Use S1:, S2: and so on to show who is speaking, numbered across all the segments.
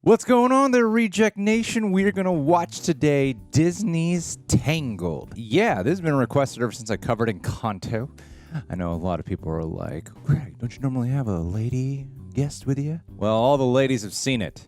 S1: What's going on there, Reject Nation? We are going to watch today Disney's Tangled. Yeah, this has been requested ever since I covered Encanto. I know a lot of people are like, Greg, don't you normally have a lady guest with you? Well, all the ladies have seen it,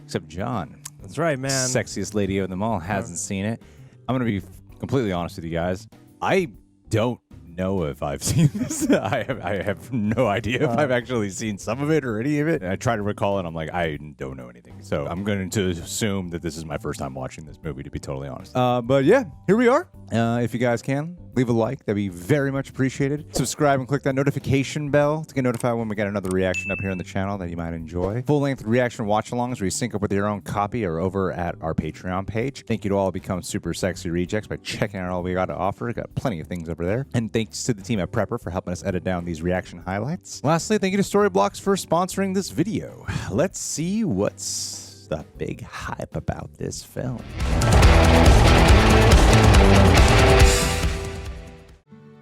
S1: except John.
S2: That's right, man.
S1: Sexiest lady of them all hasn't seen it. I'm going to be completely honest with you guys. I don't know if I've seen this. I have no idea if I've actually seen some of it or any of it. And I try to recall it. I'm like, I don't know anything. So I'm going to assume that this is my first time watching this movie, to be totally honest. But yeah, here we are. If you guys can, leave a like. That'd be very much appreciated. Subscribe and click that notification bell to get notified when we get another reaction up here on the channel that you might enjoy. Full-length reaction watch-alongs where you sync up with your own copy are over at our Patreon page. Thank you to all who become super sexy rejects by checking out all we got to offer. We got plenty of things over there. And thanks to the team at Prepper for helping us edit down these reaction highlights. Lastly, thank you to Storyblocks for sponsoring this video. Let's see what's the big hype about this film.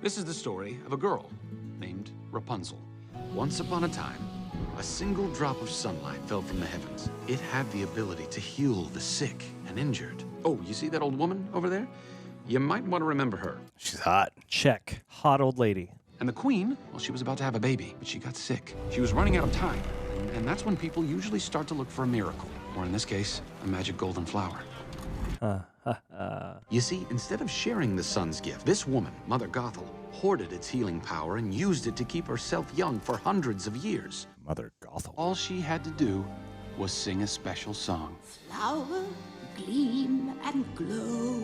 S3: This is the story of a girl named Rapunzel. Once upon a time, a single drop of sunlight fell from the heavens. It had the ability to heal the sick and injured. Oh, you see that old woman over there? You might want to remember her.
S1: She's hot.
S2: Check. Hot old lady.
S3: And the queen, well, she was about to have a baby, but she got sick. She was running out of time, and that's when people usually start to look for a miracle, or in this case, a magic golden flower. You see, instead of sharing the sun's gift, this woman, Mother Gothel, hoarded its healing power and used it to keep herself young for hundreds of years.
S1: Mother Gothel.
S3: All she had to do was sing a special song.
S4: Flower, gleam and glow.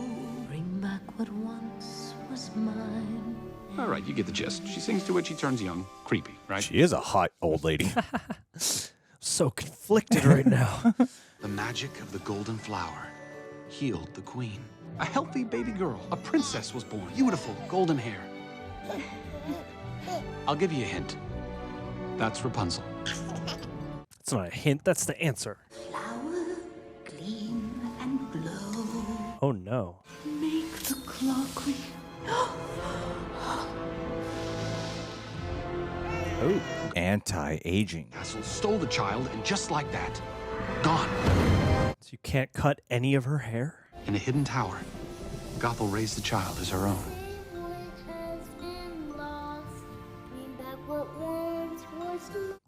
S4: Bring back what once was mine.
S3: All right, you get the gist. She sings to it, she turns young. Creepy, right?
S1: She is a hot old lady.
S2: So conflicted right now.
S3: The magic of the golden flower healed the queen. A healthy baby girl, a princess was born. Beautiful, golden hair. I'll give you a hint. That's Rapunzel.
S2: It's not a hint, that's the answer.
S4: Flower, gleam and glow.
S2: Oh no.
S4: Make the clock ring.
S1: Oh, anti-aging.
S3: Castle stole the child, and just like that, gone.
S2: So you can't cut any of her hair?
S3: In a hidden tower, Gothel raised the child as her own.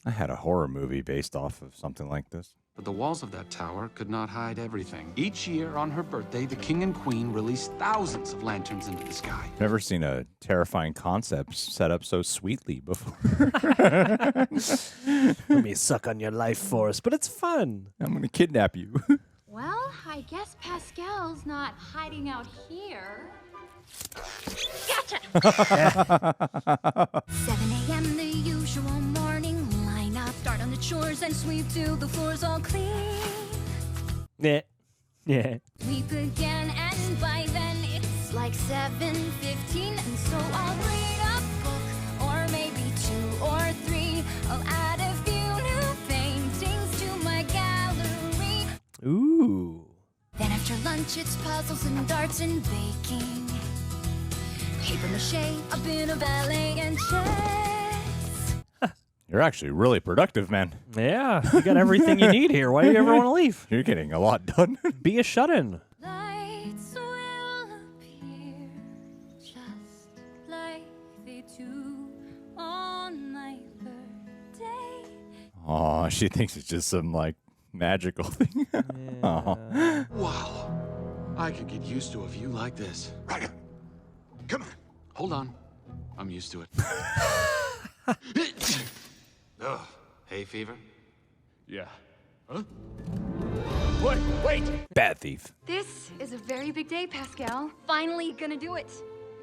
S1: I had a horror movie based off of something like this.
S3: But the walls of that tower could not hide everything. Each year on her birthday, the king and queen released thousands of lanterns into the sky.
S1: Never seen a terrifying concept set up so sweetly before.
S2: Let me suck on your life force, but it's fun.
S1: I'm gonna kidnap you.
S5: Well, I guess Pascal's not hiding out here. Gotcha! 7 a.m. the usual morning lineup. Start on the chores and sweep till the floor's all clean.
S2: Yeah. Yeah.
S5: Sweep again, and by then it's like 7:15, and so I'll read a book, or maybe 2 or 3. I'll add a few new paintings to my gallery.
S2: Ooh.
S5: Then after lunch, it's puzzles and darts and baking. Paper mache, a bit of ballet and chess.
S1: You're actually really productive, man.
S2: Yeah, you got everything you need here. Why do you ever want to leave?
S1: You're getting a lot done.
S2: Be a shut-in.
S5: Lights will appear just like they do on my birthday.
S1: Aw, she thinks it's just some, like, magical thing. Aw.
S3: Wow. I could get used to a view like this. Right. Come on. Hold on. I'm used to it. Ugh. Hay fever? Yeah. Huh? Wait!
S1: Bad thief.
S5: This is a very big day, Pascal. Finally gonna do it.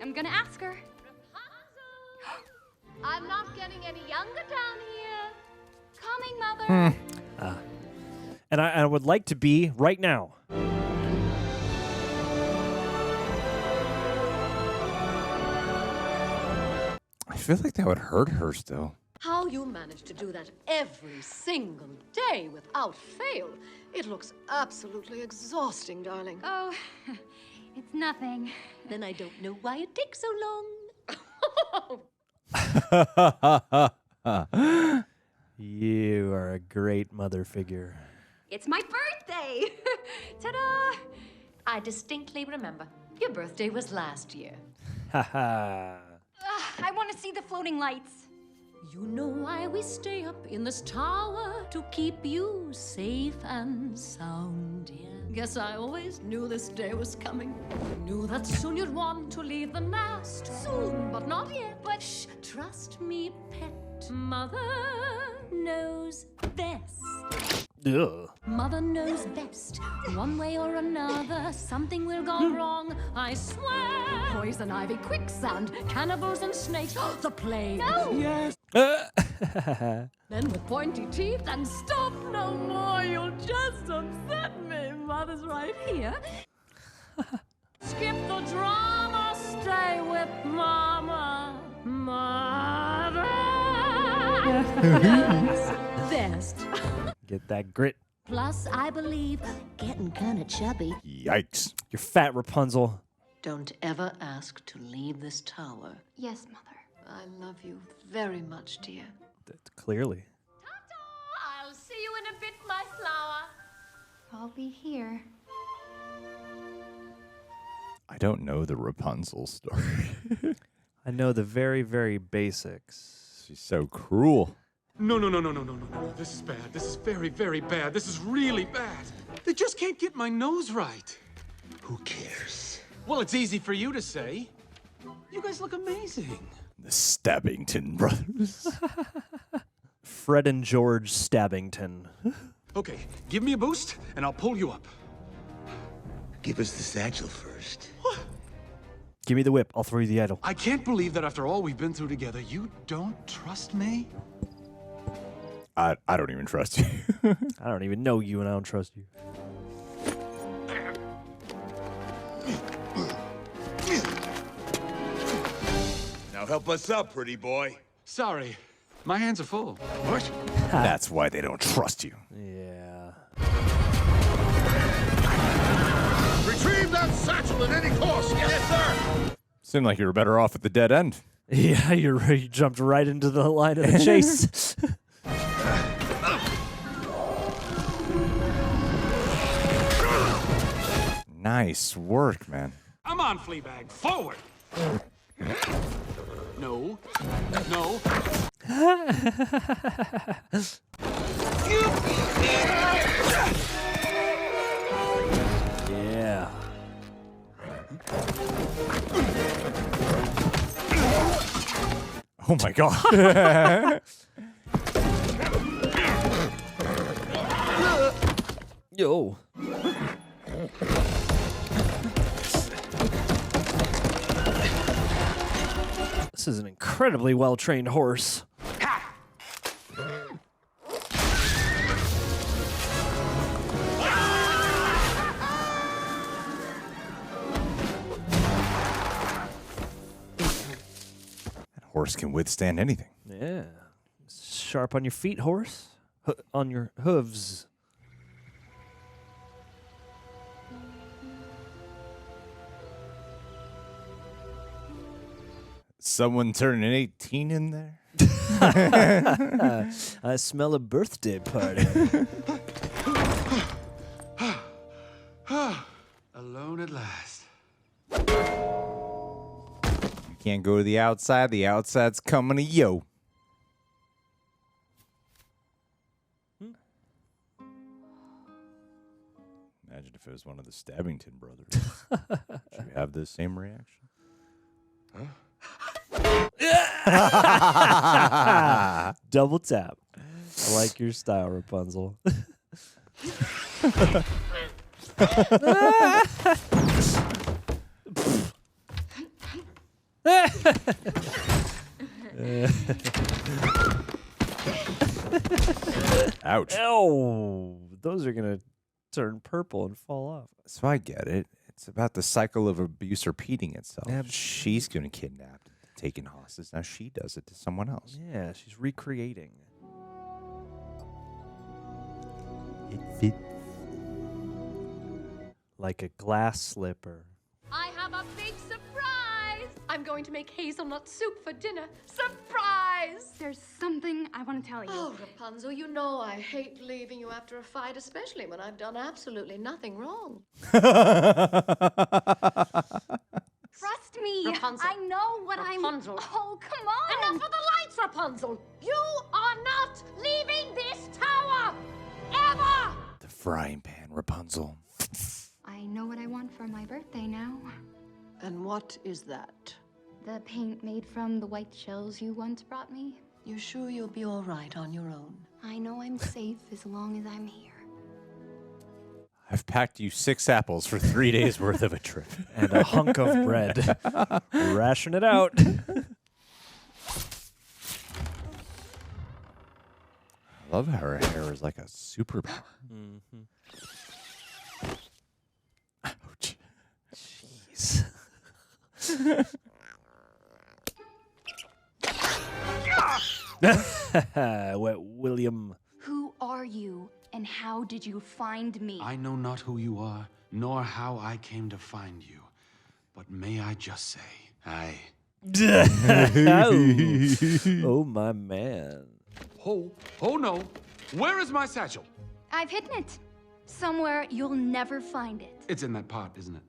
S5: I'm gonna ask her. I'm not getting any younger down here. Coming, Mother.
S2: And I would like to be right now.
S1: I feel like that would hurt her still.
S6: How you manage to do that every single day without fail. It looks absolutely exhausting, darling.
S5: Oh, it's nothing.
S6: Then I don't know why it takes so long.
S2: You are a great mother figure.
S7: It's my birthday! Ta-da! I distinctly remember. Your birthday was last year.
S2: Haha.
S5: I want to see the floating lights.
S4: You know why we stay up in this tower, to keep you safe and sound. Yeah. Guess I always knew this day was coming. Knew that soon you'd want to leave the nest. Soon, but not yet. But shh, trust me, pet. Mother knows best.
S2: Ugh.
S4: Mother knows best. One way or another, something will go wrong, I swear. Poison ivy, quicksand, cannibals and snakes. The plague. No! Yes. Then with pointy teeth and stop no more. You'll just upset me. Mother's right here. Skip the drama. Stay with Mama. Mother. Best.
S2: Get that grit.
S4: Plus, I believe getting kind of chubby.
S1: Yikes.
S2: You're fat, Rapunzel.
S6: Don't ever ask to leave this tower.
S5: Yes, Mother.
S6: I love you very much, dear.
S2: Clearly.
S4: I'll see you in a bit, my flower.
S5: I'll be here.
S1: I don't know the Rapunzel story.
S2: I know the very, very basics.
S1: She's so cruel.
S3: No. This is bad. This is very, very bad. This is really bad. They just can't get my nose right.
S8: Who cares?
S3: Well, it's easy for you to say. You guys look amazing.
S1: The Stabbington brothers.
S2: Fred and George Stabbington.
S3: Okay, give me a boost, and I'll pull you up.
S8: Give us the satchel first.
S3: What?
S2: Give me the whip. I'll throw you the idol.
S3: I can't believe that after all we've been through together, you don't trust me?
S1: I don't even trust you.
S2: I don't even know you, and I don't trust you.
S8: Now help us up, pretty boy.
S3: Sorry, my hands are full.
S8: What?
S1: That's why they don't trust you.
S2: Yeah.
S8: Retrieve that satchel at any cost. Yes, sir.
S1: Seemed like you were better off at the dead end.
S2: Yeah, you jumped right into the line of the chase.
S1: Nice work, man.
S3: I'm on, Fleabag. Forward! No. No.
S2: Yeah.
S1: Oh my god.
S2: Yo. This is an incredibly well-trained horse.
S1: That horse can withstand anything.
S2: Yeah. Sharp on your feet, horse. On your hooves.
S1: Someone turning 18 in there?
S2: I smell a birthday party.
S3: Alone at last.
S1: You can't go to the outside's coming to you. Imagine if it was one of the Stabbington brothers. Should we have the same reaction?
S2: Double tap. I like your style, Rapunzel.
S1: Ouch.
S2: Oh, those are going to turn purple and fall off.
S1: So I get it. It's about the cycle of abuse repeating itself.
S2: Yeah, but-
S1: She's going to kidnap, taking hostage. Now she does it to someone else.
S2: Yeah, she's recreating.
S1: It fits.
S2: Like a glass slipper.
S4: I have a big surprise. I'm going to make hazelnut soup for dinner. Surprise!
S5: There's something I want to tell you.
S6: Oh, Rapunzel, you know I hate leaving you after a fight, especially when I've done absolutely nothing wrong.
S5: Trust me.
S4: Rapunzel.
S5: I know what
S4: Rapunzel.
S5: Oh, come on.
S4: Enough of the lights, Rapunzel! You are not leaving this tower! Ever!
S1: The frying pan, Rapunzel.
S5: I know what I want for my birthday now.
S6: And what is that?
S5: The paint made from the white shells you once brought me.
S6: You're sure you'll be all right on your own?
S5: I know I'm safe as long as I'm here.
S1: I've packed you 6 apples for 3 days worth of a trip.
S2: And a hunk of bread. Ration it out.
S1: I love how her hair is like a superpower. Ouch.
S2: Jeez. William.
S5: Who are you, and how did you find me?
S3: I know not who you are, nor how I came to find you. But may I just say,
S2: Oh, my man.
S3: Oh no. Where is my satchel?
S5: I've hidden it. Somewhere you'll never find it.
S3: It's in that pot, isn't it?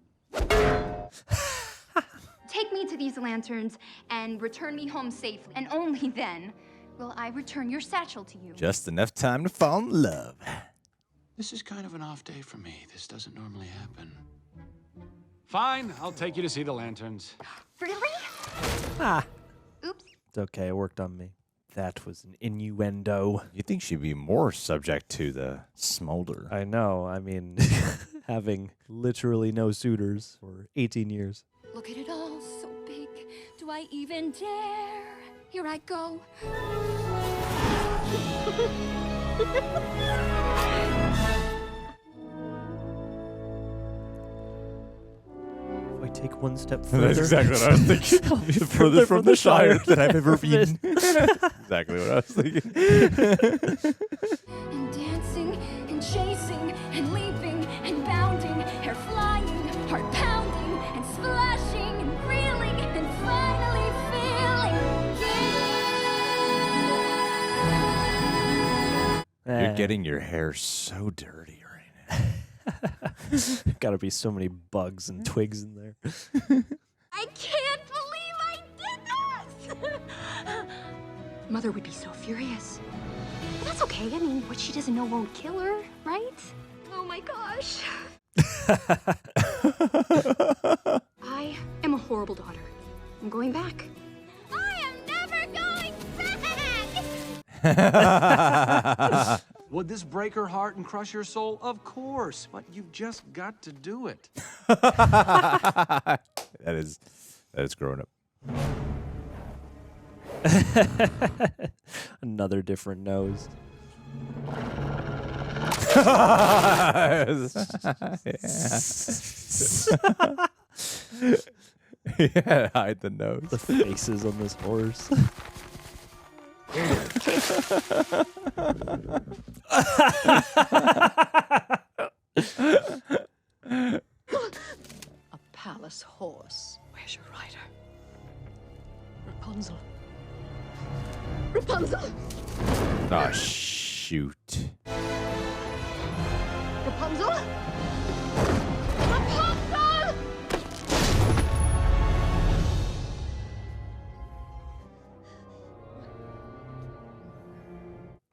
S5: Take me to these lanterns and return me home safely. And only then will I return your satchel to you.
S1: Just enough time to fall in love.
S3: This is kind of an off day for me. This doesn't normally happen. Fine, I'll take you to see the lanterns.
S5: Really?
S2: Ah.
S5: Oops.
S2: It's okay, it worked on me. That was an innuendo.
S1: You'd think she'd be more subject to the smolder.
S2: I know. I mean, having literally no suitors for 18 years.
S5: Look at it all, so big. Do I even dare? Here I go.
S2: If I take one step further.
S1: That's exactly what I was thinking. Further from the Shire than I've ever been. Exactly what I was thinking.
S5: And dancing, and chasing, and leaping, and bounding, hair flying, heart pounding, and splashing, and reeling, and finally feeling.
S1: You're getting your hair so dirty right now.
S2: Gotta be so many bugs and twigs in there.
S5: I can't believe I did this! Mother would be so furious. But that's okay. I mean, what she doesn't know won't kill her, right? Oh my gosh. I am a horrible daughter. I'm going back. I am never going back!
S3: Would this break her heart and crush her soul? Of course, but you've just got to do it.
S1: That is grown up.
S2: Another different nose.
S1: Yeah, hide the nose.
S2: The faces on this horse.
S6: A palace horse. Where's your rider? Rapunzel. Rapunzel!
S1: Ah, shoot.
S6: Rapunzel? Rapunzel!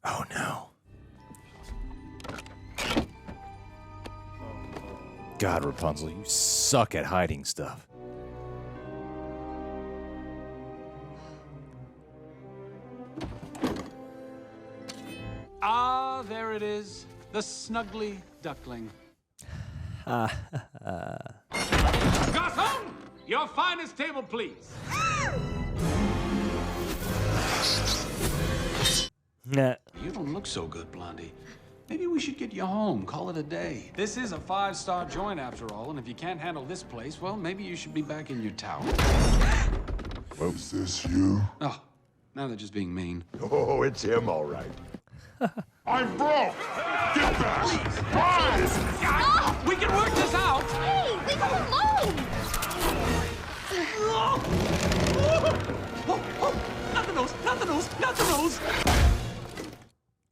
S1: Oh, no. God, Rapunzel, you suck at hiding stuff.
S3: Ah, there it is. The snuggly duckling. Garçon! Your finest table, please.
S2: Nah.
S3: You don't look so good, Blondie. Maybe we should get you home, call it a day. This is a 5-star joint after all, and if you can't handle this place, well, maybe you should be back in your tower.
S8: Is this you?
S3: Oh, now they're just being mean.
S8: Oh, it's him, all right. I'm broke! Get back! Fine!
S3: We can work this out!
S5: Hey, leave him alone!
S3: Not the nose!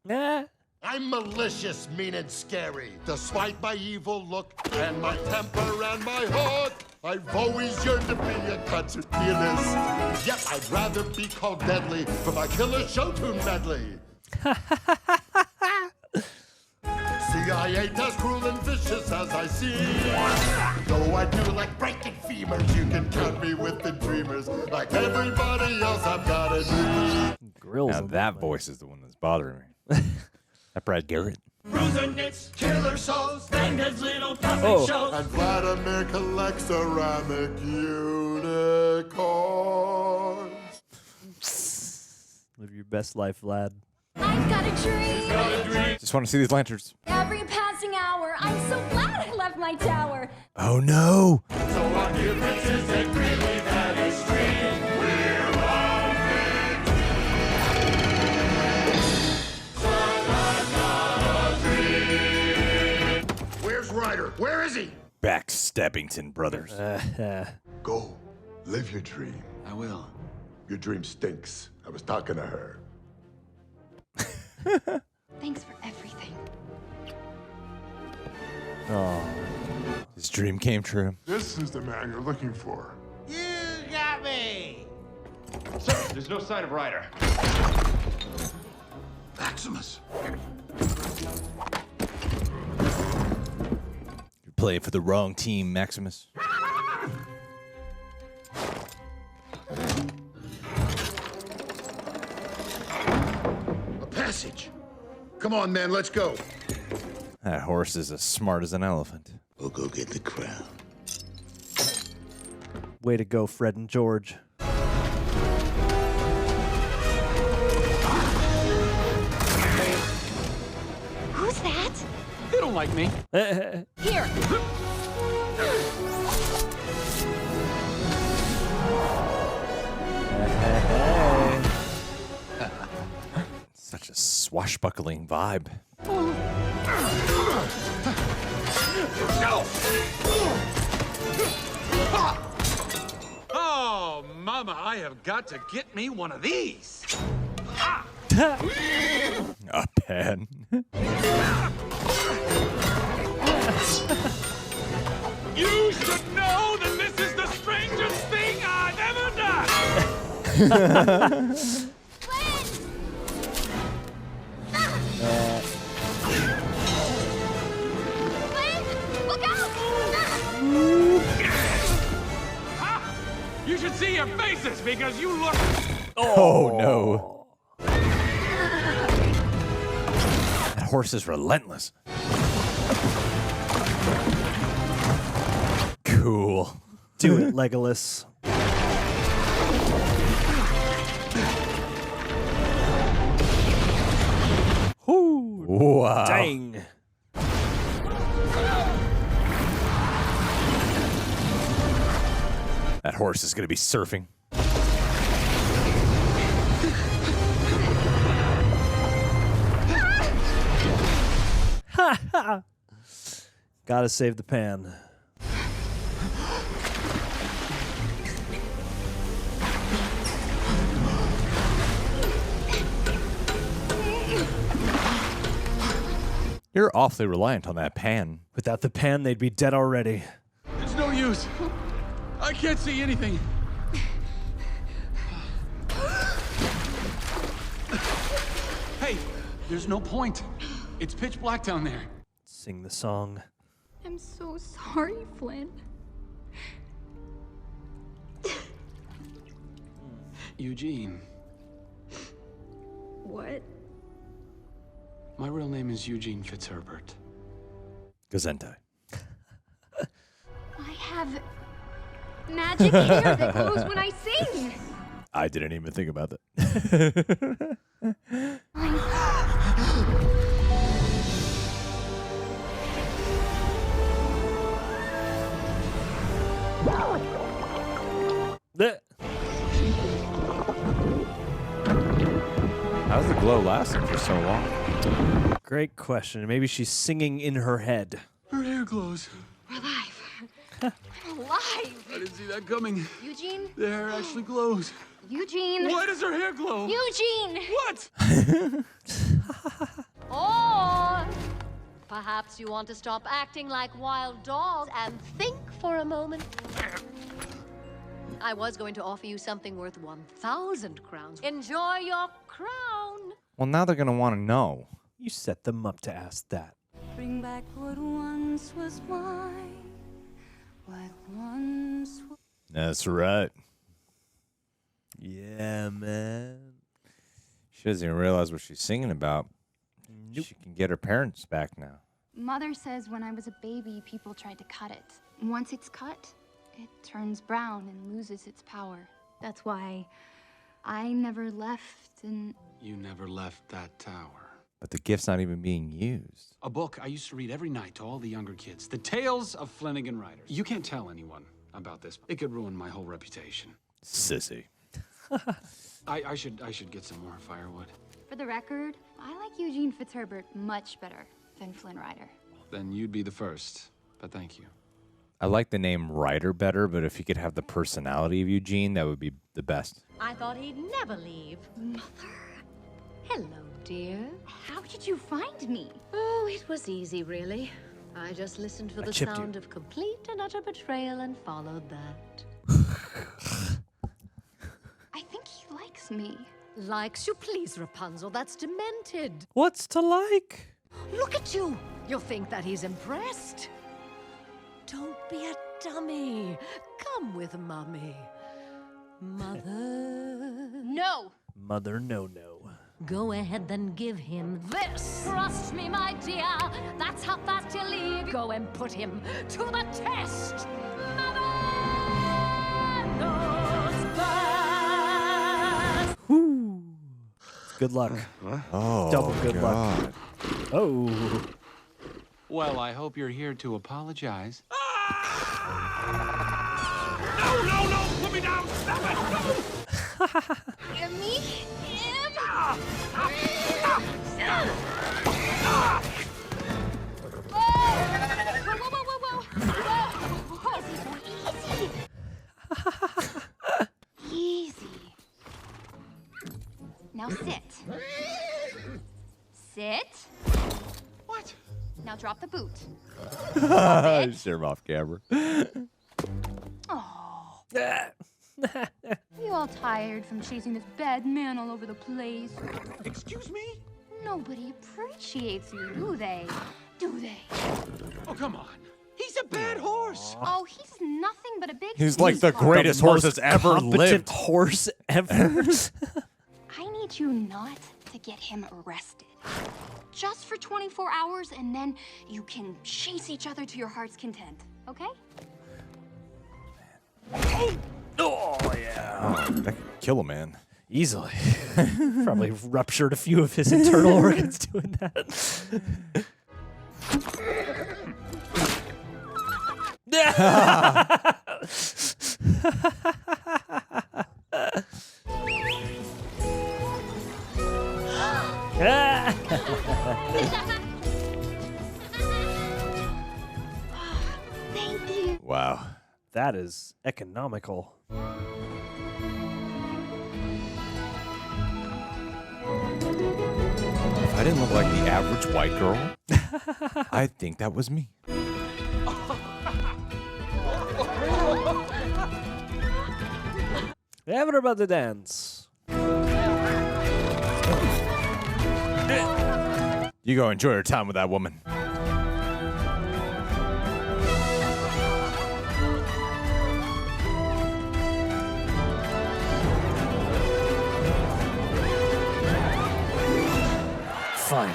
S2: Nah.
S8: I'm malicious, mean, and scary. Despite my evil look and my temper and my hook, I've always yearned to be a concert pianist. Yet I'd rather be called deadly for my killer show tune medley. See, I ain't as cruel and vicious as I seem. Though I do like breaking femurs, you can count me with the dreamers. Like everybody else, I've got a dream.
S2: Grills.
S1: Now
S2: on
S1: that
S2: thing.
S1: voice is the one that's bothering me. That Brad Garrett.
S9: Bruiser knits, killer souls, Vanda's little puppet
S2: Oh.
S9: shows.
S8: And Vladimir collects ceramic unicorns.
S2: Live your best life, lad.
S5: I've got a dream.
S1: Just want to see these lanterns.
S5: Every passing hour, I'm so glad I left my tower.
S1: Oh no!
S9: So our differences ain't really that extreme. We're all meant to be.
S8: Where's Ryder? Where is he?
S1: Backstabbington Brothers.
S8: Go. Live your dream.
S3: I will.
S8: Your dream stinks. I was talking to her.
S5: Thanks for everything.
S2: Oh.
S1: His dream came true.
S8: This is the man you're looking for.
S9: You got me.
S3: Sir, there's no sign of Ryder.
S8: Maximus.
S1: You're playing for the wrong team, Maximus.
S8: A passage. Come on, man, let's go.
S1: That horse is as smart as an elephant.
S8: We'll go get the crown.
S2: Way to go, Fred and George.
S5: Who's that?
S3: They don't like me.
S5: Here.
S1: Such a swashbuckling vibe.
S3: Oh, Mama, I have got to get me one of these.
S1: A pen.
S3: You should know that this is the strangest thing I've ever done.
S5: Look out!
S3: You should see your faces because you look.
S1: Oh no. That horse is relentless. Cool.
S2: Do it, Legolas. Whoo.
S1: Wow.
S2: Dang.
S1: That horse is going to be surfing.
S2: Gotta save the pan.
S1: You're awfully reliant on that pan.
S2: Without the pan, they'd be dead already.
S3: It's no use. I can't see anything. Hey, there's no point. It's pitch black down there.
S2: Sing the song.
S5: I'm so sorry, Flynn.
S3: Eugene.
S5: What?
S3: My real name is Eugene Fitzherbert.
S1: Gazentai.
S5: I have magic hair that glows when I sing.
S1: I didn't even think about that. How's the glow lasting for so long?
S2: Great question. Maybe she's singing in her head.
S3: Her hair glows.
S5: We're alive. Alive!
S3: I didn't see that coming.
S5: Eugene?
S3: The hair actually glows.
S5: Eugene!
S3: Why does her hair glow?
S5: Eugene!
S3: What?
S4: Or perhaps you want to stop acting like wild dogs and think for a moment. I was going to offer you something worth 1,000 crowns. Enjoy your crown.
S1: Well, now they're gonna want to know.
S2: You set them up to ask that.
S5: Bring back what once was mine. What once was...
S1: That's right.
S2: Yeah, man.
S1: She doesn't even realize what she's singing about.
S2: Nope.
S1: She can get her parents back now.
S10: Mother says when I was a baby, people tried to cut it. Once it's cut, it turns brown and loses its power. That's why I never left and...
S3: You never left that tower.
S1: But the gift's not even being used.
S3: A book I used to read every night to all the younger kids. The Tales of Flanagan Riders. You can't tell anyone about this. It could ruin my whole reputation.
S1: Sissy.
S3: I should get some more firewood.
S10: For the record, I like Eugene Fitzherbert much better than Flynn Rider.
S3: Then you'd be the first. But thank you.
S1: I like the name Ryder better, but if you could have the personality of Eugene, that would be the best.
S4: I thought he'd never leave.
S10: Mother,
S4: Hello, dear.
S10: how did you find me?
S4: Oh, it was easy, really. I just listened for the
S2: chipped you.
S4: sound of complete and utter betrayal and followed that.
S10: I think he likes me.
S4: Likes you, please, Rapunzel. That's demented.
S2: What's to like?
S4: Look at you. You'll think that he's impressed. Don't be a dummy. Come with Mummy. Mother.
S10: No!
S2: Mother no.
S4: Go ahead, then give him this. Trust me, my dear. That's how fast he'll leave. Go and put him to the test. Mother knows best.
S2: Whoo. Good luck.
S1: Oh,
S2: Double good luck. Oh.
S3: Well, I hope you're here to apologize.
S9: No! Put me down! Stop it!
S10: Me? Him? Easy. Now sit. Sit.
S3: What?
S10: Now drop the boot.
S1: Share him off camera.
S10: Oh. You all tired from chasing this bad man all over the place?
S3: Excuse me?
S10: Nobody appreciates you, do they? Do they?
S3: Oh, come on. He's a bad horse.
S10: Oh, he's nothing but a big...
S1: He's like the
S10: sweetheart.
S1: greatest horse that's ever
S2: Competent
S1: lived.
S2: horse ever.
S10: I need you not to get him arrested. Just for 24 hours, and then you can chase each other to your heart's content, okay?
S2: Oh, yeah.
S1: Oh, that could kill a man.
S2: Easily. Probably ruptured a few of his internal organs doing that.
S10: Thank you.
S1: Wow.
S2: That is economical.
S1: If I didn't look like the average white girl, I think that was me.
S2: Ever about the dance.
S1: You go enjoy your time with that woman.
S2: Fine.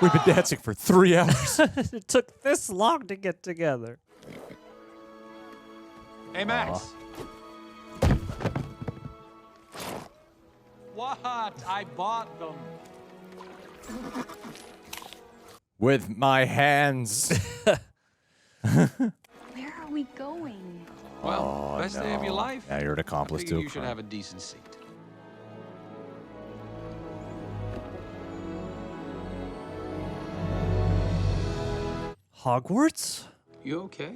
S1: We've been dancing for 3 hours.
S2: It took this long to get together.
S3: Hey, Max. What? I bought them.
S1: With my hands.
S10: Where are we going?
S3: Well, best day of your life.
S1: Now you're an
S3: I
S1: accomplice
S3: figure
S1: to a
S3: you should
S1: crime.
S3: have a decent seat.
S2: Hogwarts?
S3: You okay?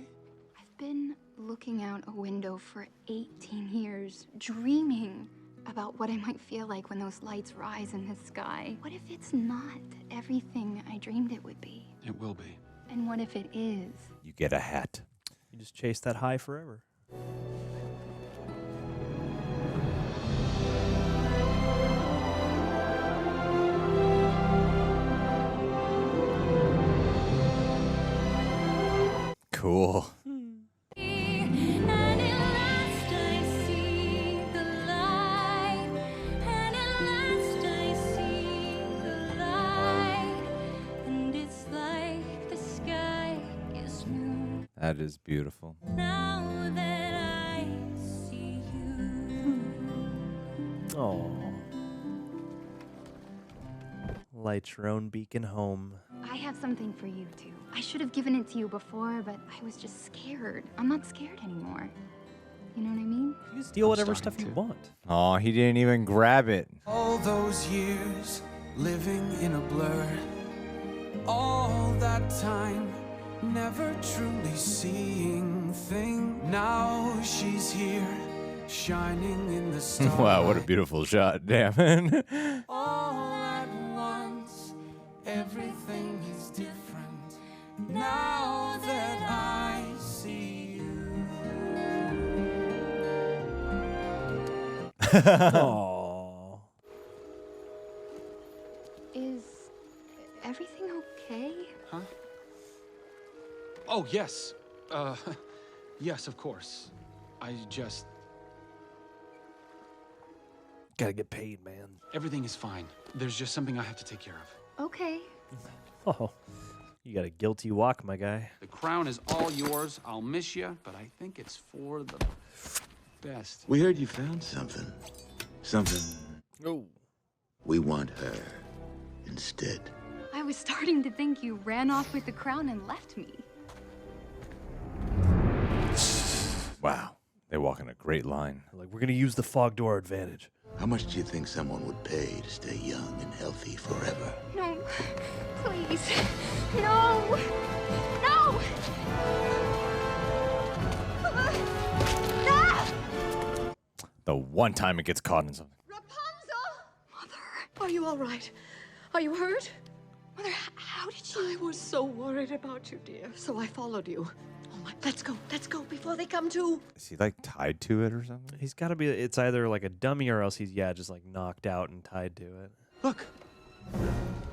S10: I've been looking out a window for 18 years, dreaming about what I might feel like when those lights rise in the sky. What if it's not everything I dreamed it would be?
S3: It will be.
S10: And what if it is?
S1: You get a hat.
S2: You just chase that high forever.
S1: Cool.
S5: And at last I see the light. And at last I see the light. And it's like the sky is new.
S1: That is beautiful.
S5: Now that I see you.
S2: Oh. Light your own beacon home.
S10: I have something for you, too. I should have given it to you before, but I was just scared. I'm not scared anymore. You know what I mean?
S2: You steal whatever
S3: starting
S2: stuff you
S3: to.
S2: want.
S1: Oh, he didn't even grab it.
S11: All those years living in a blur. All that time never truly seeing thing. Now she's here shining in the stars.
S1: Wow, what a beautiful shot. Damn it.
S11: All at once, everything is different. Now that I see you.
S2: Oh.
S10: Is everything okay?
S3: Huh? Oh, yes. Yes, of course. I just...
S2: Gotta get paid, man.
S3: Everything is fine. There's just something I have to take care of.
S10: Okay.
S2: Oh. You got a guilty walk, my guy.
S3: The crown is all yours. I'll miss you, but I think it's for the best.
S12: We heard you found something. Something.
S2: Oh.
S12: We want her instead.
S10: I was starting to think you ran off with the crown and left me.
S1: Wow. They walk in a great line.
S2: Like, we're gonna use the fog to our advantage.
S12: How much do you think someone would pay to stay young and healthy forever?
S10: No, please. No! No!
S1: The one time it gets caught in something.
S6: Rapunzel! Mother, are you all right? Are you hurt? Mother, how did you... I was so worried about you, dear, so I followed you. Oh my, let's go before they come to.
S1: Is he like tied to it or something?
S2: He's gotta be, it's either like a dummy or else he's, just like knocked out and tied to it.
S3: Look!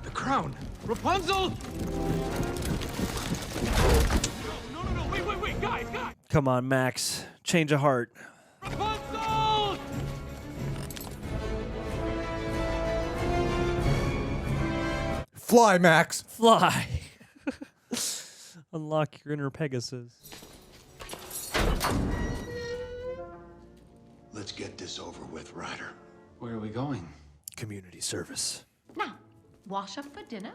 S3: The crown! Rapunzel! No, wait, guys!
S2: Come on, Max. Change of heart.
S3: Rapunzel!
S1: Fly, Max!
S2: Fly! Unlock your inner Pegasus.
S12: Let's get this over with, Ryder.
S3: Where are we going?
S2: Community service.
S7: Now, wash up for dinner.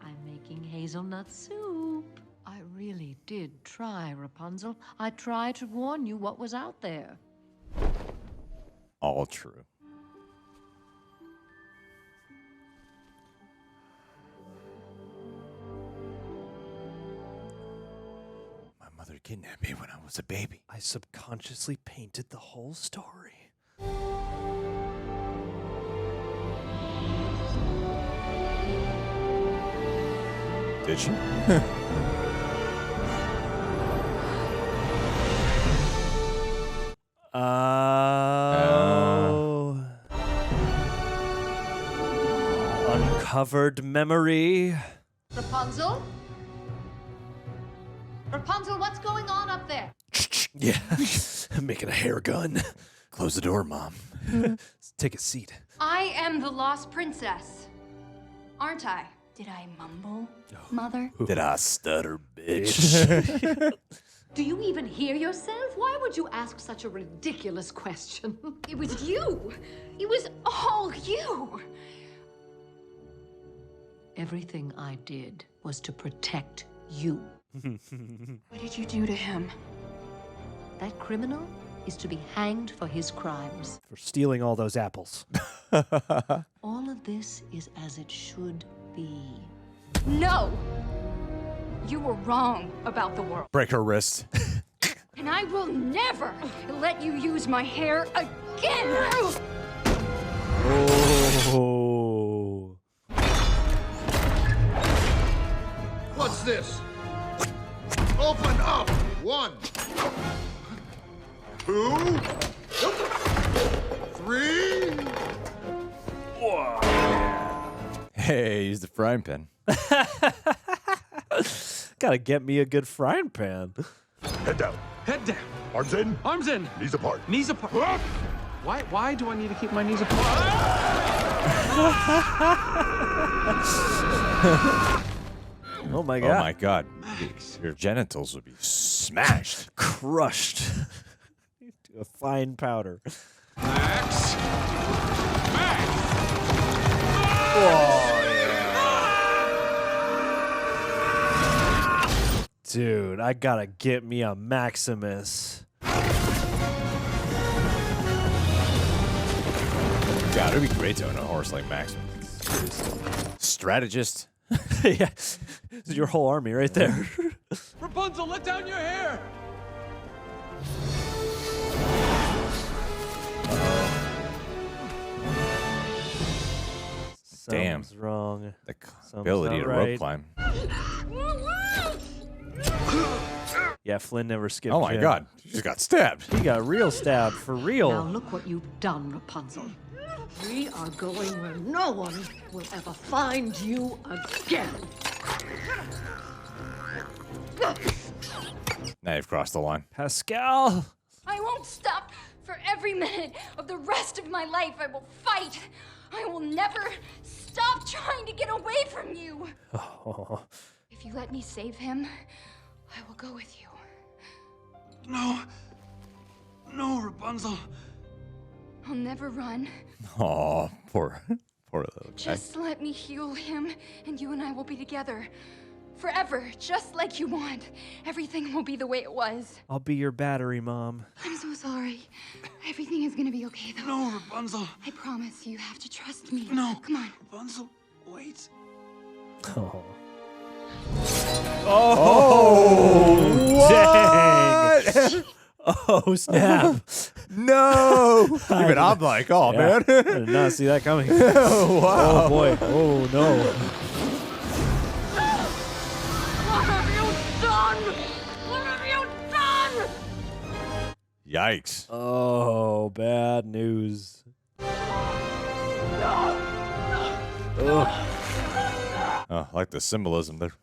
S7: I'm making hazelnut soup. I really did try, Rapunzel. I tried to warn you what was out there.
S1: All true. My mother kidnapped me when I was a baby.
S2: I subconsciously painted the whole story.
S1: Did she?
S2: Uncovered memory.
S7: Rapunzel? Rapunzel, what's going on up there?
S2: Yeah, I'm making a hair gun.
S1: Close the door, Mom.
S2: Take a seat.
S10: I am the lost princess, aren't I? Did I mumble, Mother?
S1: Did I stutter, bitch?
S6: Do you even hear yourself? Why would you ask such a ridiculous question?
S10: It was you. It was all you.
S7: Everything I did was to protect you.
S10: What did you do to him?
S7: That criminal is to be hanged for his crimes.
S2: For stealing all those apples.
S7: All of this is as it should be.
S10: No! You were wrong about the world.
S1: Break her wrist.
S10: And I will never let you use my hair again!
S2: Oh.
S8: What's this? Open up! 1, 2, 3.
S1: Hey, use the frying pan.
S2: Gotta get me a good frying pan.
S8: Head down.
S3: Head down.
S8: Arms in.
S3: Arms in.
S8: Knees apart.
S3: Knees apart. Why do I need to keep my knees apart?
S2: Oh my god.
S1: Oh my god. Your genitals would be smashed.
S2: Crushed. To a fine powder.
S3: Max. Max.
S2: Dude, I gotta get me a Maximus.
S1: God, it'd be great to own a horse like Maximus. Seriously. Strategist.
S2: Yeah. This is your whole army right there.
S3: Rapunzel, let down your hair.
S1: Damn.
S2: Something's wrong.
S1: The
S2: Something's
S1: ability
S2: not
S1: to
S2: right.
S1: rope climb.
S2: Yeah, Flynn never skipped.
S1: Oh my
S2: Jim.
S1: god. She just got stabbed.
S2: He got real stabbed for real.
S7: Now look what you've done, Rapunzel. We are going where no one will ever find you again.
S1: Now you've crossed the line.
S2: Pascal.
S10: I won't stop. For every minute of the rest of my life, I will fight. I will never stop trying to get away from you.
S2: Oh.
S10: If you let me save him, I will go with you.
S3: No. No, Rapunzel.
S10: I'll never run.
S1: Oh, poor little guy.
S10: Just let me heal him, and you and I will be together. Forever, just like you want. Everything will be the way it was.
S2: I'll be your battery, Mom.
S10: I'm so sorry. Everything is gonna be okay, though.
S3: No, Rapunzel.
S10: I promise you have to trust me.
S3: No.
S10: Come on.
S3: Rapunzel, wait.
S2: Oh.
S1: Oh,
S2: Dang. Oh, snap.
S1: No. Even I'm like, oh,
S2: Yeah,
S1: man.
S2: I did not see that coming.
S1: Oh, wow.
S2: Oh, boy. Oh, no.
S7: What have you done? What have you done?
S1: Yikes.
S2: Oh, bad news. Ugh.
S1: Oh, I like the symbolism there.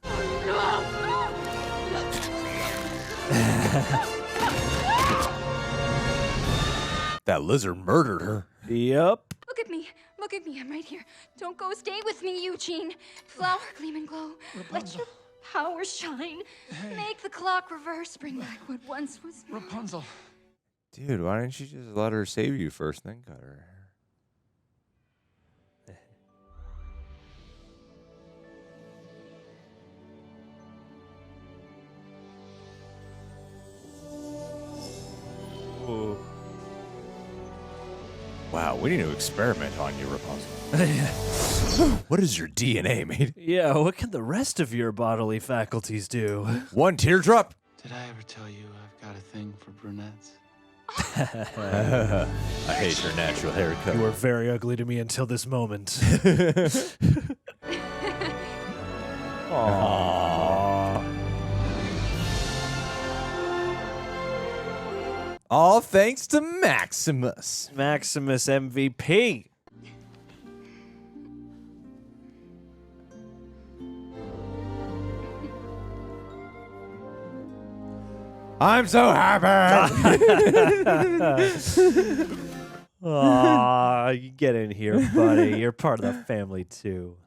S1: That lizard murdered her.
S2: Yep.
S10: Look at me. Look at me. I'm right here. Don't go. Stay with me, Eugene. Flower, gleam, and glow. Let your power shine. Make the clock reverse. Bring back what once was mine.
S3: Rapunzel.
S1: Dude, why didn't you just let her save you first, then cut her hair?
S2: Ooh.
S1: Wow, we need to experiment on you, Rapunzel. What is your DNA, mate?
S2: Yeah, what can the rest of your bodily faculties do?
S1: One teardrop.
S3: Did I ever tell you I've got a thing for brunettes?
S1: I hate your natural haircut.
S2: You were very ugly to me until this moment. Aww.
S1: All thanks to Maximus.
S2: Maximus MVP.
S1: I'm so happy.
S2: Aw, you get in here, buddy. You're part of the family, too.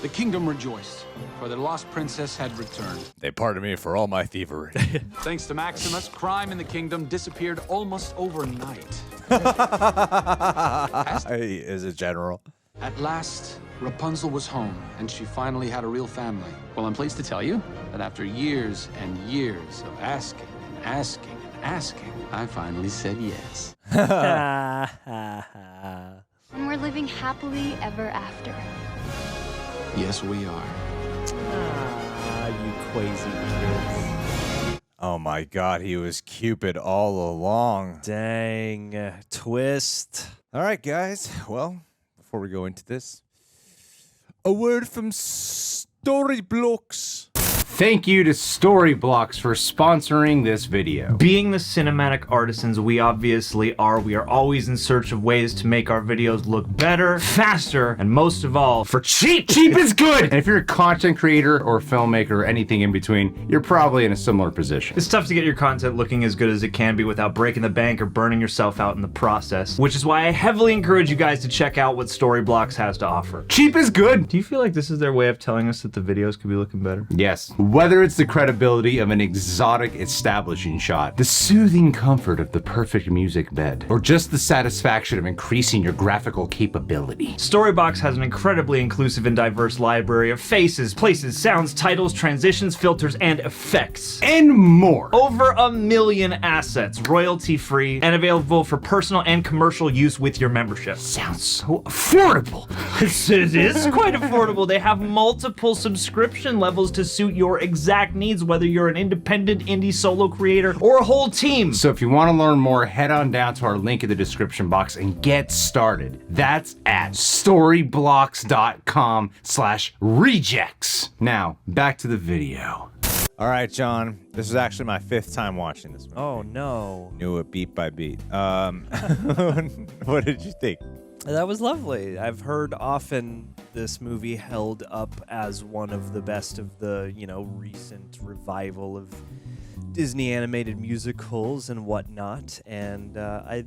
S3: The kingdom rejoiced, for their lost princess had returned.
S1: They pardoned me for all my thievery.
S3: Thanks to Maximus, crime in the kingdom disappeared almost overnight.
S1: As a general.
S3: At last, Rapunzel was home, and she finally had a real family. Well, I'm pleased to tell you that after years and years of asking and asking and asking, I finally said yes.
S10: And we're living happily ever after.
S3: Yes, we are.
S2: Ah, you crazy kids.
S1: Oh my God, he was Cupid all along.
S2: Dang. Twist.
S1: All right, guys. Well, before we go into this, a word from Storyblocks.
S13: Thank you to Storyblocks for sponsoring this video.
S14: Being the cinematic artisans we obviously are, we are always in search of ways to make our videos look better, faster, and most of all, for cheap.
S13: Cheap is good! And if you're a content creator or filmmaker or anything in between, you're probably in a similar position.
S14: It's tough to get your content looking as good as it can be without breaking the bank or burning yourself out in the process, which is why I heavily encourage you guys to check out what Storyblocks has to offer.
S13: Cheap is good!
S14: Do you feel like this is their way of telling us that the videos could be looking better?
S13: Yes. Whether it's the credibility of an exotic establishing shot, the soothing comfort of the perfect music bed, or just the satisfaction of increasing your graphical capability.
S14: Storybox has an incredibly inclusive and diverse library of faces, places, sounds, titles, transitions, filters, and effects.
S13: And more.
S14: Over 1 million assets, royalty-free, and available for personal and commercial use with your membership.
S13: Sounds so affordable.
S14: It is quite affordable. They have multiple subscription levels to suit your exact needs, whether you're an independent indie solo creator or a whole team.
S13: So if you want to learn more, head on down to our link in the description box and get started. That's at storyblocks.com/rejects. Now, back to the video.
S1: All right, John. This is actually my 5th time watching this movie.
S2: Oh, no.
S1: Knew it beat by beat. What did you think?
S2: That was lovely. I've heard often this movie held up as one of the best of the, recent revival of Disney animated musicals and whatnot. And I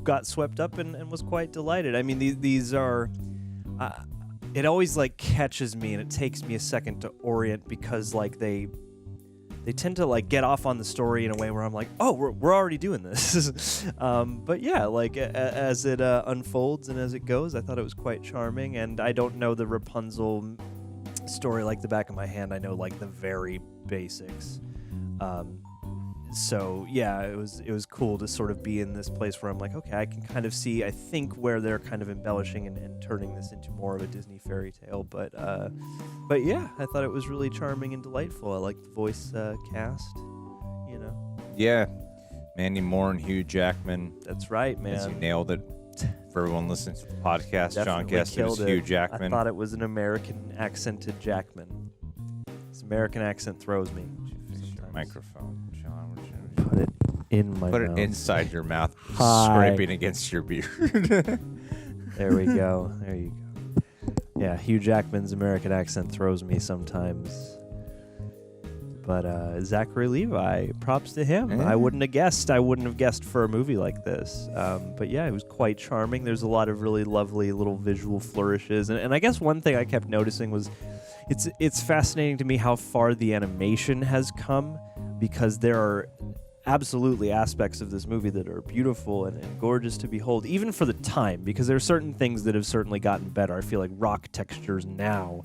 S2: got swept up and was quite delighted. I mean, these are... it always, catches me, and it takes me a second to orient because, they tend to get off on the story in a way where I'm like, oh, we're already doing this. But yeah, as it unfolds and as it goes, I thought it was quite charming. And I don't know the Rapunzel story like the back of my hand. I know the very basics. So yeah, it was cool to sort of be in this place where I'm like, okay, I can kind of see, I think, where they're kind of embellishing and turning this into more of a Disney fairy tale. But yeah, I thought it was really charming and delightful. I liked the voice cast,
S1: Yeah, Mandy Moore and Hugh Jackman.
S2: That's right, man.
S1: As you nailed it. For everyone listening to the podcast, John guessed it was Hugh Jackman.
S2: I thought it was an American accented Jackman. This American accent throws me.
S1: Microphone, John.
S2: Put it in my mouth.
S1: Put it inside your mouth,
S2: Hi.
S1: scraping against your beard.
S2: There we go. There you go. Yeah, Hugh Jackman's American accent throws me sometimes. But Zachary Levi, props to him.
S1: Yeah.
S2: I wouldn't have guessed for a movie like this. But yeah, it was quite charming. There's a lot of really lovely little visual flourishes. And I guess one thing I kept noticing was it's fascinating to me how far the animation has come, because there are absolutely aspects of this movie that are beautiful and gorgeous to behold, even for the time, because there are certain things that have certainly gotten better. I feel like rock textures now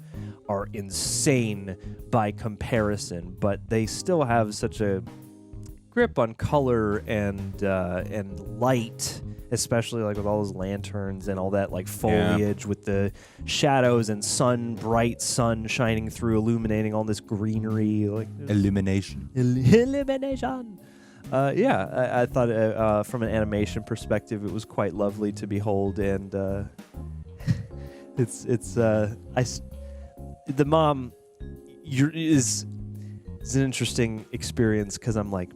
S2: are insane by comparison, but they still have such a grip on color and light, especially with all those lanterns and all that foliage with the shadows and bright sun shining through, illuminating all this greenery.
S1: Illumination.
S2: Illumination. Yeah, I thought from an animation perspective, it was quite lovely to behold, and the mom is an interesting experience, because I'm like,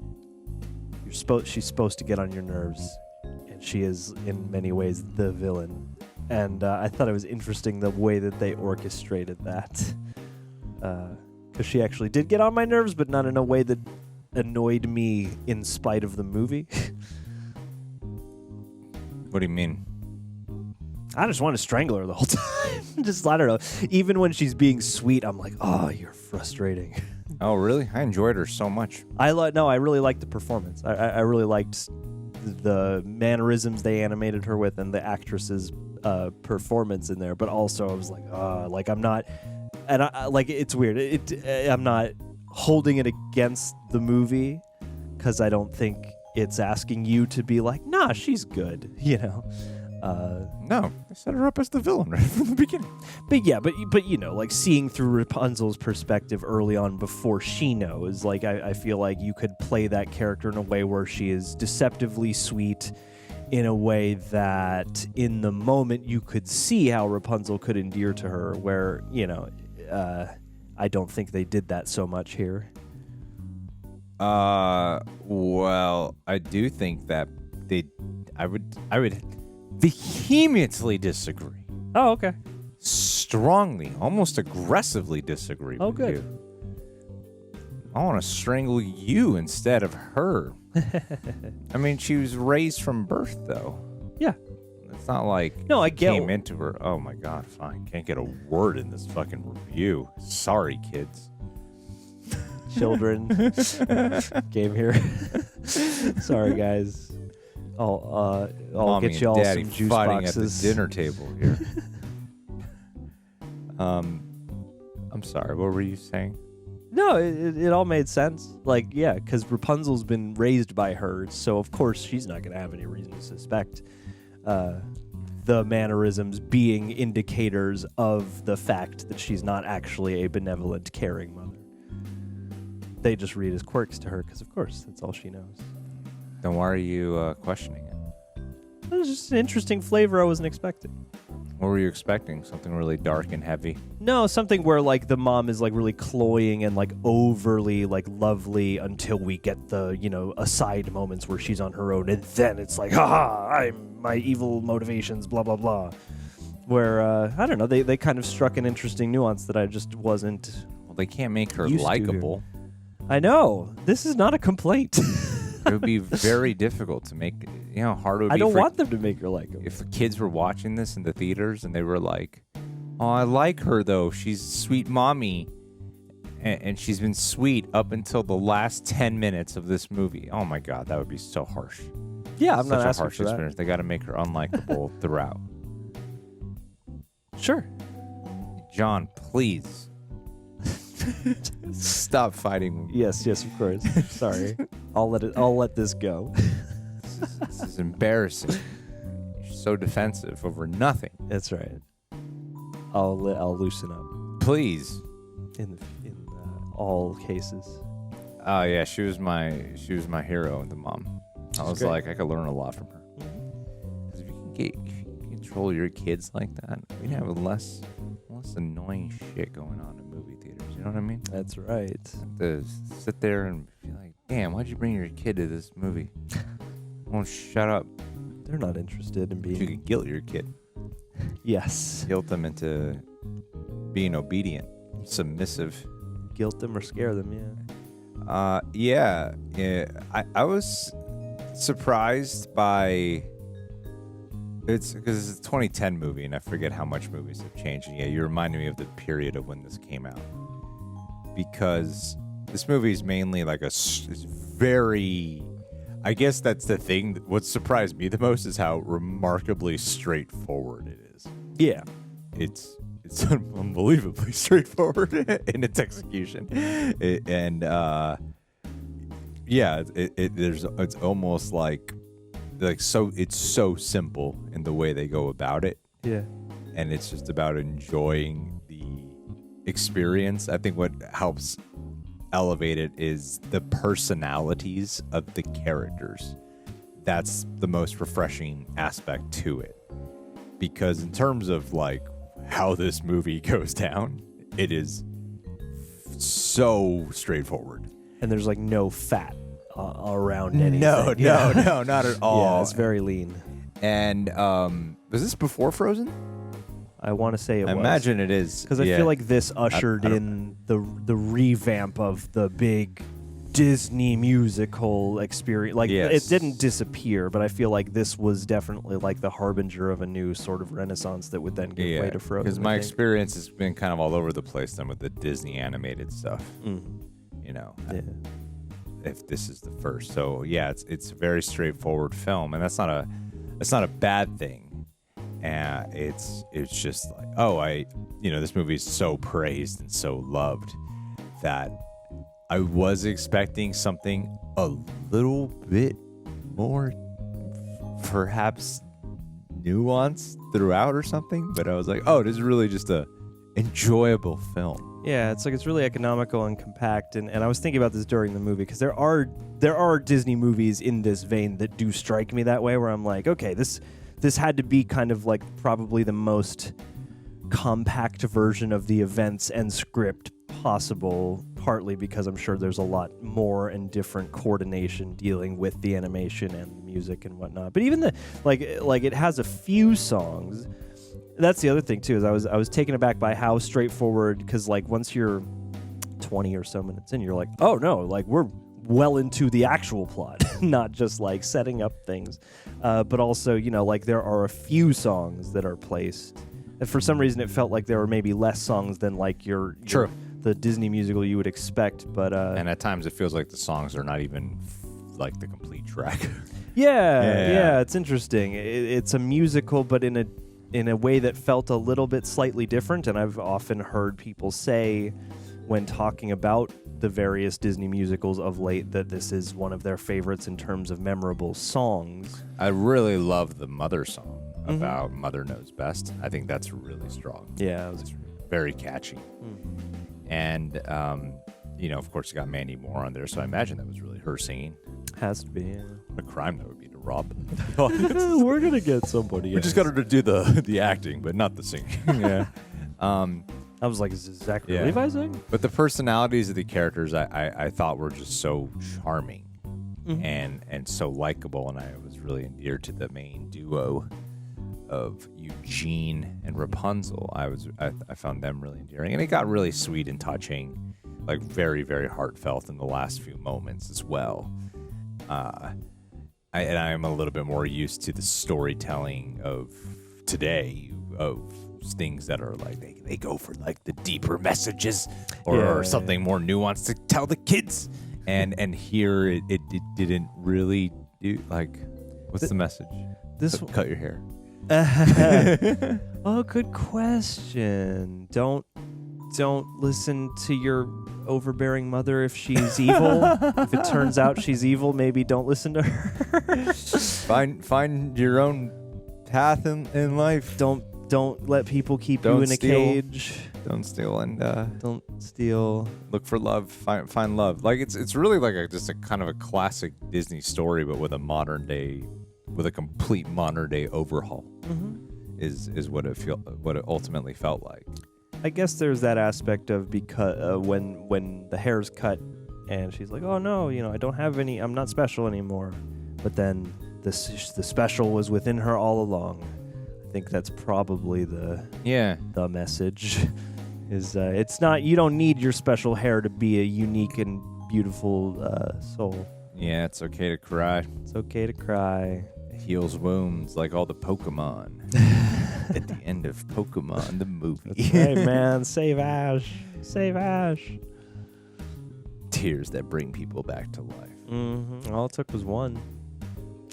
S2: she's supposed to get on your nerves, and she is in many ways the villain, and I thought it was interesting the way that they orchestrated that, because she actually did get on my nerves, but not in a way that annoyed me in spite of the movie.
S1: What do you mean?
S2: I just want to strangle her the whole time. I don't know. Even when she's being sweet, I'm like, oh, you're frustrating.
S1: Oh, really? I enjoyed her so much.
S2: I really liked the performance. I really liked the mannerisms they animated her with, and the actress's performance in there. But also, I was like, I'm not, and it's weird. I'm not holding it against the movie, because I don't think it's asking you to be like, nah, she's good,
S1: No, they set her up as the villain right from the beginning.
S2: But yeah, but you know, like seeing through Rapunzel's perspective early on before she knows, like I feel like you could play that character in a way where she is deceptively sweet, in a way that in the moment you could see how Rapunzel could endear to her, where, you know, I don't think they did that so much here.
S1: Well, I do think that I would vehemently disagree.
S2: Oh, okay.
S1: Strongly, almost aggressively disagree
S2: Oh,
S1: with
S2: good.
S1: you. I want to strangle you instead of her. I mean, she was raised from birth, though.
S2: Yeah.
S1: It's not like
S2: No, I
S1: she
S2: get
S1: came into her. Oh my God, fine. Can't get a word in this fucking review. Sorry, kids.
S2: Children came here. Sorry, guys. I'll
S1: Mommy
S2: get you
S1: and
S2: all
S1: Daddy
S2: some juice
S1: fighting
S2: boxes.
S1: at the dinner table here. I'm sorry. What were you saying?
S2: No, it all made sense. Like, yeah, because Rapunzel's been raised by her, so of course she's not going to have any reason to suspect the mannerisms being indicators of the fact that she's not actually a benevolent, caring mother. They just read as quirks to her because, of course, that's all she knows.
S1: Then why are you questioning it?
S2: It was just an interesting flavor I wasn't expecting.
S1: What were you expecting? Something really dark and heavy?
S2: No, something where, like, the mom is, like, really cloying and, like, overly, like, lovely until we get the, you know, aside moments where she's on her own, and then it's like, haha, my evil motivations, blah, blah, blah. Where, I don't know, they kind of struck an interesting nuance that I just wasn't.
S1: Well, they can't make her
S2: used to.
S1: likable.
S2: I know. This is not a complaint.
S1: It would be very difficult to make. You know how hard it would be.
S2: I don't
S1: for,
S2: want them to make her likable.
S1: If the kids were watching this in the theaters and they were like, "Oh, I like her though. She's sweet mommy, and she's been sweet up until the last 10 minutes of this movie." Oh my God, that would be so harsh.
S2: Yeah, I'm
S1: Such
S2: not
S1: a
S2: asking
S1: harsh
S2: for that.
S1: experience. They got to make her unlikable throughout.
S2: Sure.
S1: John, please. Stop fighting.
S2: Yes, of course. Sorry. I'll let this go.
S1: This is embarrassing. You're so defensive over nothing.
S2: That's right. I'll loosen up.
S1: Please.
S2: In all cases.
S1: Oh yeah, she was my hero, the mom. I was
S2: great.
S1: like, I could learn a lot from her. 'Cause if you can control your kids like that, we'd have less annoying shit going on in movie theaters. You know what I mean?
S2: That's right.
S1: To sit there and be like, damn, why'd you bring your kid to this movie? Won't shut up.
S2: They're not interested in being.
S1: You could guilt your kid.
S2: Yes.
S1: Guilt them into being obedient, submissive.
S2: Guilt them or scare them, yeah.
S1: Yeah. I was surprised by. It's because it's a 2010 movie, and I forget how much movies have changed. And yeah, you reminded me of the period of when this came out, because this movie is mainly like it's very. I guess that's the thing. What surprised me the most is how remarkably straightforward it is.
S2: Yeah.
S1: It's unbelievably straightforward in its execution, it's almost like so it's so simple in the way they go about it.
S2: Yeah.
S1: And it's just about enjoying the experience. I think what helps elevate it is the personalities of the characters. That's the most refreshing aspect to it. Because in terms of like how this movie goes down, it is so straightforward.
S2: And there's like no fat around anything.
S1: No, not at all.
S2: Yeah, it's very lean.
S1: And was this before Frozen?
S2: I want to say it was.
S1: I imagine it is.
S2: Because I feel like this ushered in the revamp of the big Disney musical experience. Like,
S1: Yes.
S2: it didn't disappear, but I feel like this was definitely like the harbinger of a new sort of renaissance that would then give way to Frozen.
S1: Because my experience has been kind of all over the place then with the Disney animated stuff. You know, if this is the first, so yeah, it's a very straightforward film, and that's not a bad thing. And it's just like, this movie is so praised and so loved that I was expecting something a little bit more, perhaps, nuance throughout or something, but I was like, oh, this is really just a enjoyable film.
S2: Yeah, it's really economical and compact, and I was thinking about this during the movie because there are Disney movies in this vein that do strike me that way, where I'm like, okay, this had to be kind of like probably the most compact version of the events and script possible, partly because I'm sure there's a lot more and different coordination dealing with the animation and the music and whatnot. But even the like it has a few songs. That's the other thing too, is I was taken aback by how straightforward, because like once you're 20 or so minutes in, you're like, oh no, like we're well into the actual plot, not just like setting up things. But also, like there are a few songs that are placed. And for some reason it felt like there were maybe less songs than like your the Disney musical you would expect, but
S1: and at times it feels like the songs are not even like the complete track.
S2: Yeah, it's interesting. It's a musical, but in a way that felt a little bit slightly different, and I've often heard people say when talking about the various Disney musicals of late that this is one of their favorites in terms of memorable songs.
S1: I really love the Mother song about Mother Knows Best. I think that's really strong.
S2: Yeah,
S1: it's very catchy. And, of course, you got Mandy Moore on there, so I imagine that was really her singing.
S2: Has to be, yeah.
S1: What a crime that would be to rob.
S2: We're going to get somebody
S1: We just got her to do the acting, but not the singing. Yeah.
S2: I was like, is this Zachary Levi singing?
S1: But the personalities of the characters I thought were just so charming and so likable, and I was really endeared to the main duo of Eugene and Rapunzel. I found them really endearing, and it got really sweet and touching, like very, very heartfelt in the last few moments as well. I'm a little bit more used to the storytelling of today of things that are like they go for like the deeper messages or something more nuanced to tell the kids, and here it didn't really do. Like, what's the message? Cut your hair.
S2: Oh, good question. Don't listen to your overbearing mother if she's evil. If it turns out she's evil, maybe don't listen to her.
S1: Find your own path in life.
S2: Don't let people keep you in a cage.
S1: Don't steal and
S2: don't steal.
S1: Look for love. Find love. Like it's really like just a kind of a classic Disney story, but with a complete modern day overhaul. Is what it ultimately felt like.
S2: I guess there's that aspect of because when the hair's cut and she's like, oh no, I don't have any. I'm not special anymore. But then the special was within her all along. I think that's probably the message. Is it's not, you don't need your special hair to be a unique and beautiful soul.
S1: Yeah, it's okay to cry.
S2: It's okay to cry.
S1: It heals wounds like all the Pokemon at the end of Pokemon the movie.
S2: Hey man, save Ash. Save Ash.
S1: Tears that bring people back to life.
S2: All it took was one.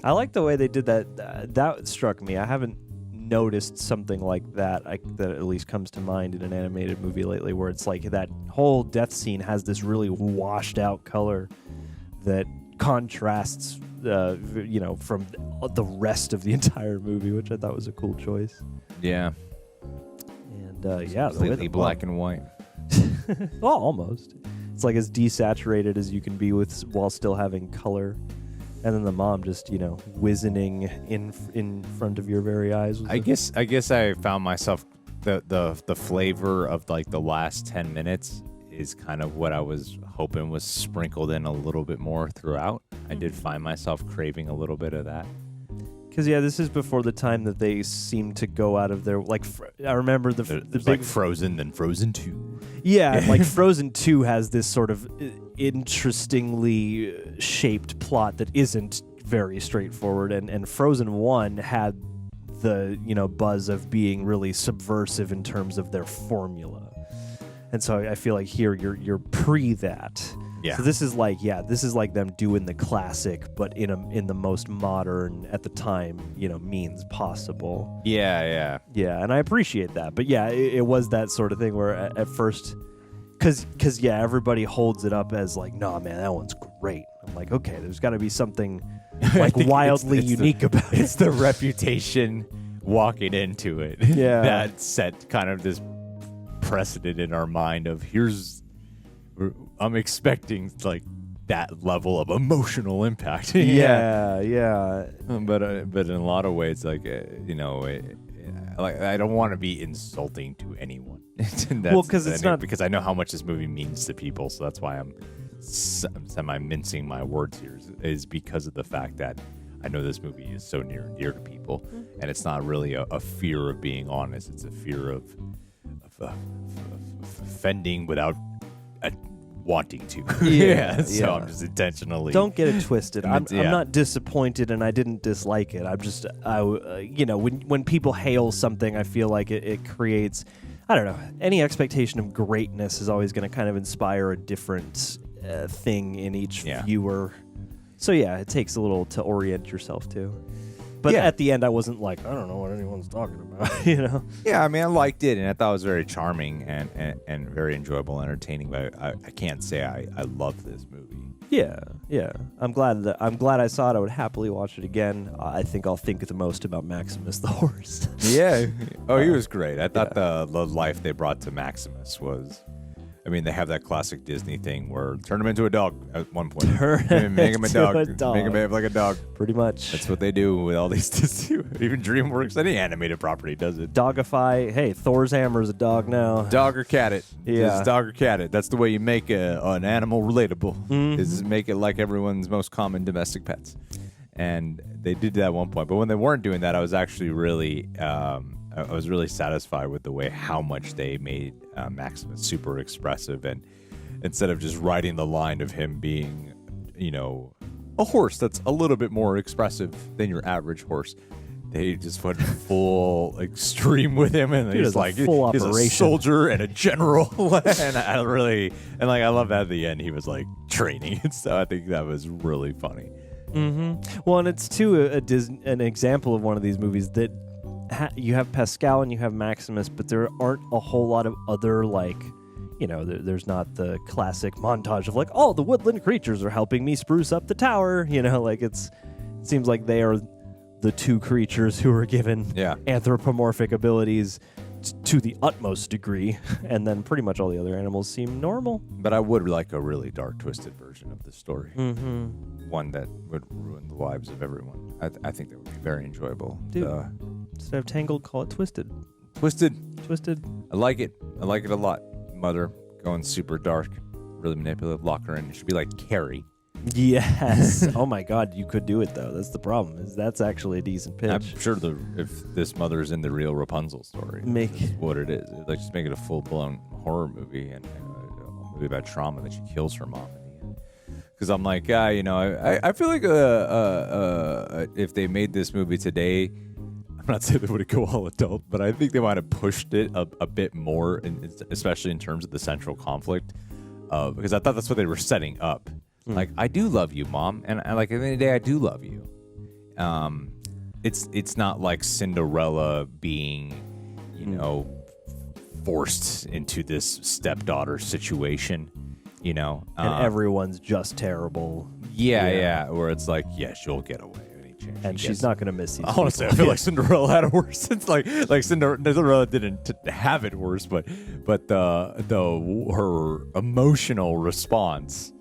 S2: I like the way they did that. That struck me. I haven't noticed something like that that at least comes to mind in an animated movie lately, where it's like that whole death scene has this really washed out color that contrasts from the rest of the entire movie, which I thought was a cool choice.
S1: Yeah.
S2: And
S1: completely black and white.
S2: Well, almost. It's like as desaturated as you can be while still having color. And then the mom just, wizening in front of your very eyes.
S1: I guess I found myself the flavor of like the last 10 minutes is kind of what I was hoping was sprinkled in a little bit more throughout. I did find myself craving a little bit of that.
S2: Because this is before the time that they seem to go out of their I remember the big
S1: like Frozen, then Frozen 2.
S2: Yeah, like Frozen 2 has this sort of interestingly shaped plot that isn't very straightforward, and Frozen 1 had the buzz of being really subversive in terms of their formula, and so I feel like here you're pre that.
S1: Yeah.
S2: So this is like them doing the classic, but in the most modern at the time, means possible.
S1: Yeah.
S2: Yeah, and I appreciate that. But yeah, it was that sort of thing where at first, because everybody holds it up as like, nah, man, that one's great. I'm like, okay, there's got to be something like wildly unique about it.
S1: It's the reputation walking into it.
S2: Yeah.
S1: That set kind of this precedent in our mind of I'm expecting like that level of emotional impact.
S2: Yeah.
S1: But in a lot of ways, like like I don't want to be insulting to anyone.
S2: Well, because it's not
S1: because I know how much this movie means to people, so that's why I'm semi mincing my words here. Is because of the fact that I know this movie is so near and dear to people, and it's not really a fear of being honest. It's a fear of offending without wanting to. So I'm just intentionally.
S2: Don't get it twisted. I'm not disappointed, and I didn't dislike it. I'm just, when people hail something, I feel like it creates, I don't know, any expectation of greatness is always going to kind of inspire a different thing in each viewer. So yeah, it takes a little to orient yourself to. But at the end, I wasn't like, I don't know what anyone's talking about,
S1: Yeah, I mean, I liked it, and I thought it was very charming and very enjoyable, entertaining. But I can't say I love this movie.
S2: Yeah. I'm glad I saw it. I would happily watch it again. I think I'll think the most about Maximus the horse.
S1: Yeah. Oh, he was great. I thought the life they brought to Maximus was. I mean, they have that classic Disney thing where turn him into a dog at one point. Make him a dog. Make him behave like a dog.
S2: Pretty much.
S1: That's what they do with all these Disney. Even DreamWorks, any animated property does it.
S2: Dogify. Hey, Thor's hammer is a dog now.
S1: Dog or cat it.
S2: Yeah.
S1: Just dog or cat it. That's the way you make an animal relatable.
S2: Mm-hmm.
S1: Is make it like everyone's most common domestic pets. And they did that at one point. But when they weren't doing that, I was actually really... I was really satisfied with the way how much they made Maximus super expressive, and instead of just riding the line of him being, a horse that's a little bit more expressive than your average horse, they just went full extreme with him, and he's like he's a soldier and a general, and I love that at the end he was like training, and so I think that was really funny.
S2: Mm-hmm. Well, and it's too an example of one of these movies that. You have Pascal and you have Maximus, but there aren't a whole lot of other, there's not the classic montage of the woodland creatures are helping me spruce up the tower. It seems like they are the two creatures who are given anthropomorphic abilities to the utmost degree, and then pretty much all the other animals seem normal.
S1: But I would like a really dark, twisted version of the story.
S2: Mm-hmm.
S1: One that would ruin the lives of everyone. I think that would be very enjoyable.
S2: Dude, instead of Tangled, call it Twisted.
S1: Twisted.
S2: Twisted.
S1: I like it. I like it a lot. Mother going super dark, really manipulative, lock her in. It should be like Carrie.
S2: Yes. Oh my God, you could do it though. That's the problem. Is that's actually a decent pitch.
S1: I'm sure if this mother is in the real Rapunzel story, that's what it is. Like just make it a full blown horror movie and a movie about trauma that she kills her mom in the end. Because I'm like, I feel like if they made this movie today, I'm not saying they would go all adult, but I think they might have pushed it a bit more, especially in terms of the central conflict. Because I thought that's what they were setting up. Like, I do love you, Mom, and like at the end of the day, I do love you. It's not like Cinderella being, forced into this stepdaughter situation,
S2: and everyone's just terrible.
S1: Yeah, where it's like, she'll get away.
S2: And she's not going to miss these.
S1: Honestly, I feel like Cinderella had it worse. It's like Cinderella didn't have it worse, but her emotional response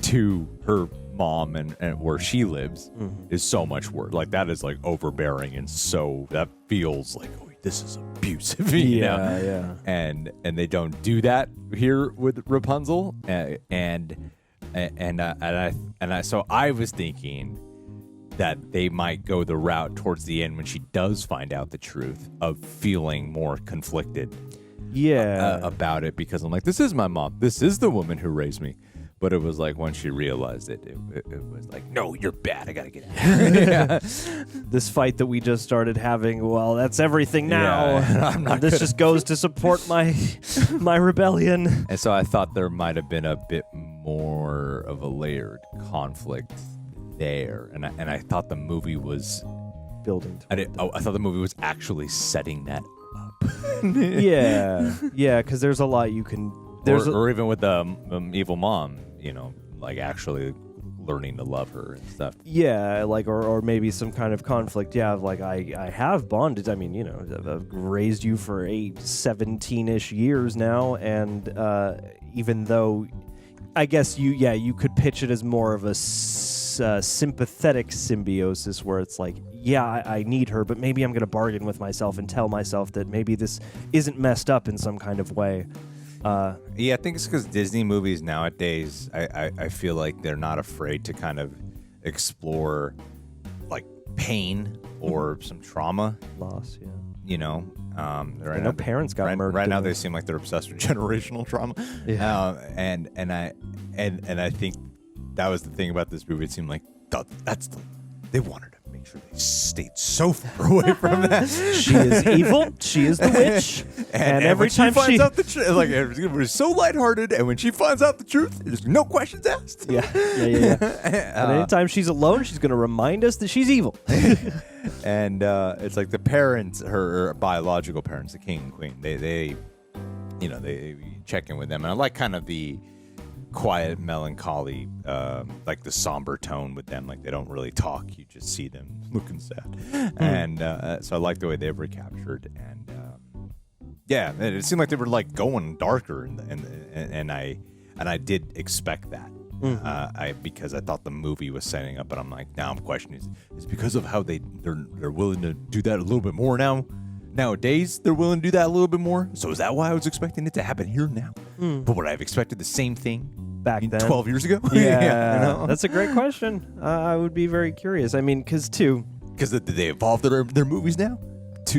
S1: to her mom and where she lives is so much worse. Like that is like overbearing, and so that feels like this is abusive.
S2: Yeah.
S1: And they don't do that here with Rapunzel, so I was thinking that they might go the route towards the end when she does find out the truth of feeling more conflicted about it, because I'm like, this is my mom, this is the woman who raised me. But it was like when she realized it was like, no, you're bad, I gotta get out.
S2: This fight that we just started having, well, that's everything now. This just goes to support my rebellion.
S1: And so I thought there might have been a bit more of a layered conflict there, and I thought the movie was
S2: building.
S1: I thought the movie was actually setting that up.
S2: Because there's a lot you can.
S1: Or even with the evil mom, like actually learning to love her and stuff.
S2: Yeah, like or maybe some kind of conflict. Yeah, of like I have bonded. I mean, I've raised you for 17-ish years now, and even though I guess you could pitch it as more of a sympathetic symbiosis where it's like, yeah, I need her, but maybe I'm going to bargain with myself and tell myself that maybe this isn't messed up in some kind of way.
S1: Yeah, I think it's because Disney movies nowadays, I feel like they're not afraid to kind of explore like pain or some trauma.
S2: Loss, yeah.
S1: Right now,
S2: parents got murdered.
S1: Right now, they seem like they're obsessed with generational trauma.
S2: Yeah.
S1: And I think that was the thing about this movie. It seemed like they wanted to make sure they stayed so far away from that.
S2: She is evil. She is the witch. and every time
S1: she finds out the truth, like it was so lighthearted, and when she finds out the truth, there's no questions asked.
S2: Yeah. And anytime she's alone, she's going to remind us that she's evil.
S1: And it's like the parents, her biological parents, the king and queen, they check in with them, and I like kind of the quiet melancholy, like the somber tone with them. Like they don't really talk, you just see them looking sad. And so I like the way they were captured, and yeah, it seemed like they were like going darker, and I did expect that. Because I thought the movie was setting up, but I'm like, now I'm questioning, is it because of how they're willing to do that a little bit more now? Nowadays, they're willing to do that a little bit more. So is that why I was expecting it to happen here now? But would I have expected the same thing
S2: back then,
S1: 12 years ago?
S2: Yeah, that's a great question. I would be very curious. I mean, because
S1: did they evolve their movies now?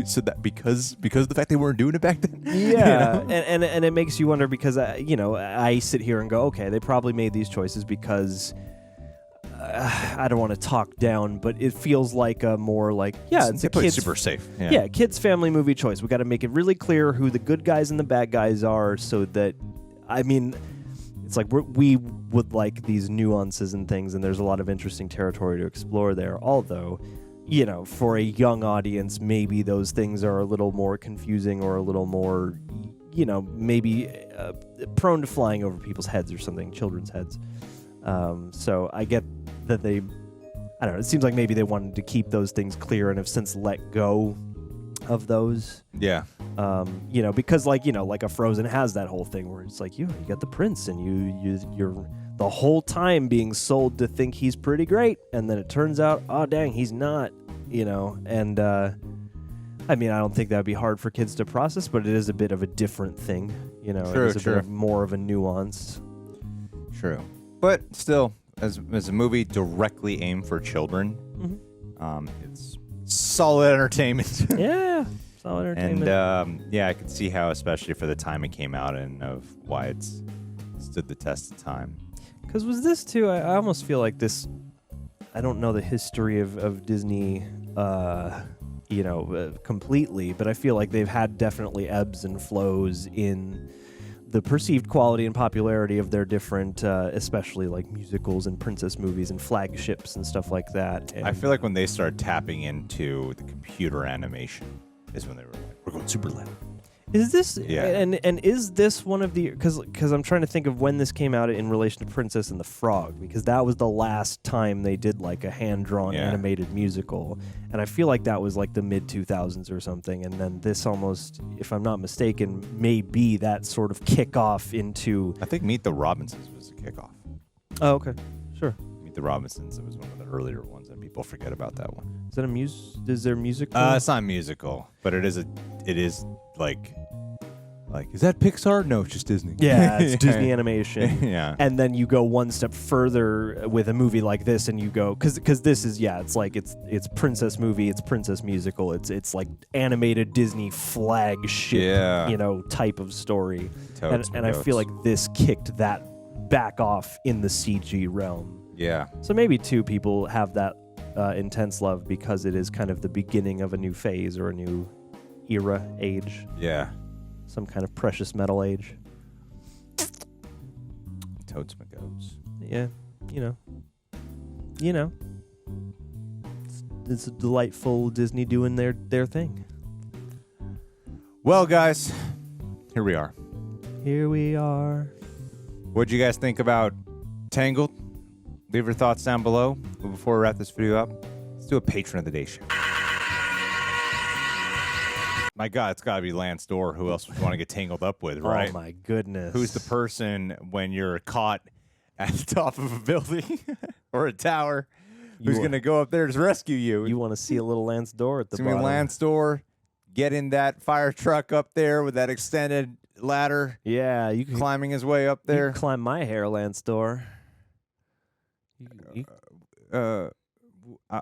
S1: So that because of the fact they weren't doing it back then.
S2: Yeah, and it makes you wonder because I sit here and go, okay, they probably made these choices because I don't want to talk down, but it feels like a more like it's a kids
S1: super safe.
S2: Yeah, kids family movie choice. We got to make it really clear who the good guys and the bad guys are, so that it's like we would like these nuances and things, and there's a lot of interesting territory to explore there. Although, for a young audience, maybe those things are a little more confusing or a little more, maybe prone to flying over people's heads or something, children's heads. So I get that I don't know, it seems like maybe they wanted to keep those things clear and have since let go of those.
S1: Yeah.
S2: Because like a Frozen has that whole thing where it's like, you got the prince and you're the whole time being sold to think he's pretty great, and then it turns out, oh dang, he's not, and I don't think that'd be hard for kids to process, but it is a bit of a different thing, it is a bit of more of a nuance.
S1: True. But still, as a movie directly aimed for children, it's solid entertainment.
S2: Yeah, solid entertainment.
S1: And I can see how, especially for the time it came out and of why it's stood the test of time.
S2: Because was this too? I almost feel like this. I don't know the history of Disney, completely, but I feel like they've had definitely ebbs and flows in the perceived quality and popularity of their different, especially like musicals and princess movies and flagships and stuff like that. And
S1: I feel like when they started tapping into the computer animation is when they were like, we're going super loud.
S2: Is this
S1: Yeah.
S2: and is this one of the because I'm trying to think of when this came out in relation to Princess and the Frog, because that was the last time they did like a hand-drawn animated musical, and I feel like that was like the mid-2000s or something, and then this almost, if I'm not mistaken, may be that sort of kickoff into.
S1: I think Meet the Robinsons was the kickoff.
S2: Oh, okay, sure.
S1: Meet the Robinsons, it was one of the earlier ones, and people forget about that one.
S2: Is that is there music?
S1: It's not musical, but it is like is that Pixar? No, it's just Disney.
S2: Yeah, it's Disney animation.
S1: Yeah.
S2: And then you go one step further with a movie like this, and you go because this is it's like it's princess movie, it's princess musical, it's like animated Disney flagship type of story. And I feel like this kicked that back off in the CG realm.
S1: Yeah.
S2: So maybe too people have that intense love because it is kind of the beginning of a new phase or a new era, age.
S1: Yeah.
S2: Some kind of precious metal age.
S1: Toads McGoats.
S2: Yeah, it's a delightful Disney doing their thing.
S1: Well, guys, here we are.
S2: Here we are.
S1: What'd you guys think about Tangled? Leave your thoughts down below. But before we wrap this video up, let's do a Patron of the Day show. My God, it's got to be Lance Dorr. Who else would you want to get tangled up with, right?
S2: Oh, my goodness.
S1: Who's the person when you're caught at the top of a building or a tower who's going to go up there to rescue you?
S2: You want to see a little Lance Dorr at the bottom.
S1: It's going to be Lance Dorr. Get in that fire truck up there with that extended ladder.
S2: Yeah, you can
S1: climbing his way up there.
S2: You can climb my hair, Lance Dorr.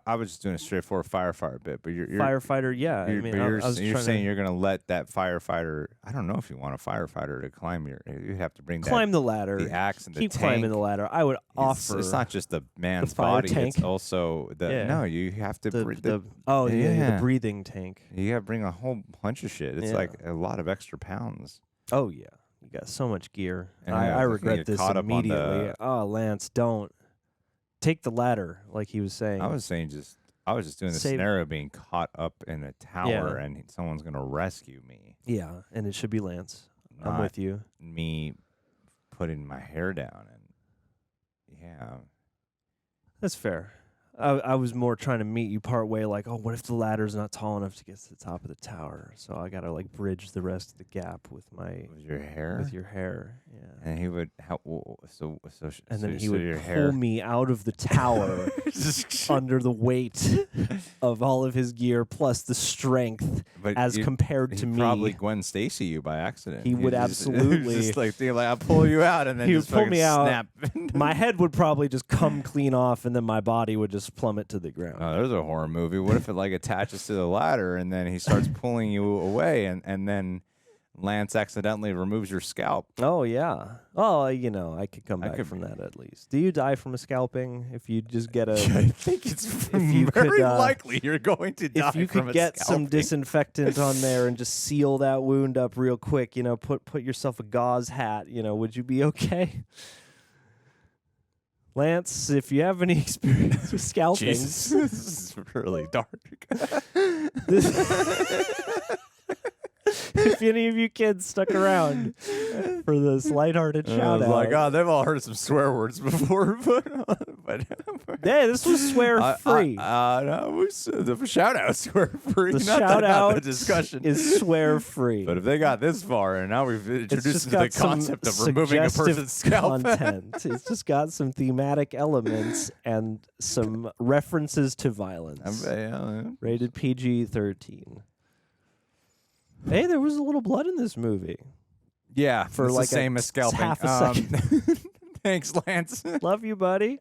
S1: I was just doing a straightforward firefighter bit, but you're
S2: firefighter. Yeah,
S1: you're saying you're going to let that firefighter. I don't know if you want a firefighter to climb you'd have to bring
S2: the ladder,
S1: the axe, and
S2: keep
S1: the
S2: climbing
S1: tank.
S2: the ladder. I would offer.
S1: It's not just the man's
S2: fire
S1: body;
S2: tank.
S1: it's also the no. You have to
S2: the breathing tank.
S1: You got to bring a whole bunch of shit. It's like a lot of extra pounds.
S2: Oh yeah, you got so much gear.
S1: And
S2: I regret this immediately. Oh, Lance, don't. Take the ladder, like he was saying.
S1: I was just doing the scenario being caught up in a tower and someone's going to rescue me.
S2: Yeah, and it should be Lance. I'm with you.
S1: Me putting my hair down and
S2: that's fair. I was more trying to meet you part way, like, oh, what if the ladder's not tall enough to get to the top of the tower? So I gotta like bridge the rest of the gap with
S1: your hair.
S2: With your hair, yeah.
S1: And he would
S2: then he would pull me out of the tower under the weight of all of his gear plus the strength compared to me.
S1: Probably Gwen Stacy you by accident.
S2: He would absolutely
S1: just like I'll pull you out and then
S2: he
S1: would
S2: pull me out.
S1: Snap.
S2: My head would probably just come clean off, and then my body would just plummet to the ground.
S1: Oh, there's a horror movie. What if it like attaches to the ladder and then he starts pulling you away and then Lance accidentally removes your scalp?
S2: Oh yeah. Oh, I could come back from that at least. Do you die from a scalping if you just get a?
S1: I think it's very likely you're going to die.
S2: If you
S1: from
S2: could
S1: a
S2: get
S1: scalping.
S2: some disinfectant on there and just seal that wound up real quick, put yourself a gauze hat. Would you be okay? Lance, if you have any experience with scalping,
S1: Jesus, this is really dark.
S2: If any of you kids stuck around for this lighthearted shout out,
S1: like, oh, they've all heard some swear words before, but
S2: hey, this was swear free.
S1: No, it was the shout out swear free.
S2: The
S1: Not
S2: shout out
S1: the discussion
S2: is swear free.
S1: But if they got this far, and now we've introduced
S2: them
S1: the concept of removing a person's scalp,
S2: content. It's just got some thematic elements and some references to violence. Rated PG-13. Hey, there was a little blood in this movie.
S1: Yeah,
S2: for
S1: it's
S2: like
S1: the same as scalping.
S2: Half a second.
S1: Thanks, Lance.
S2: Love you, buddy.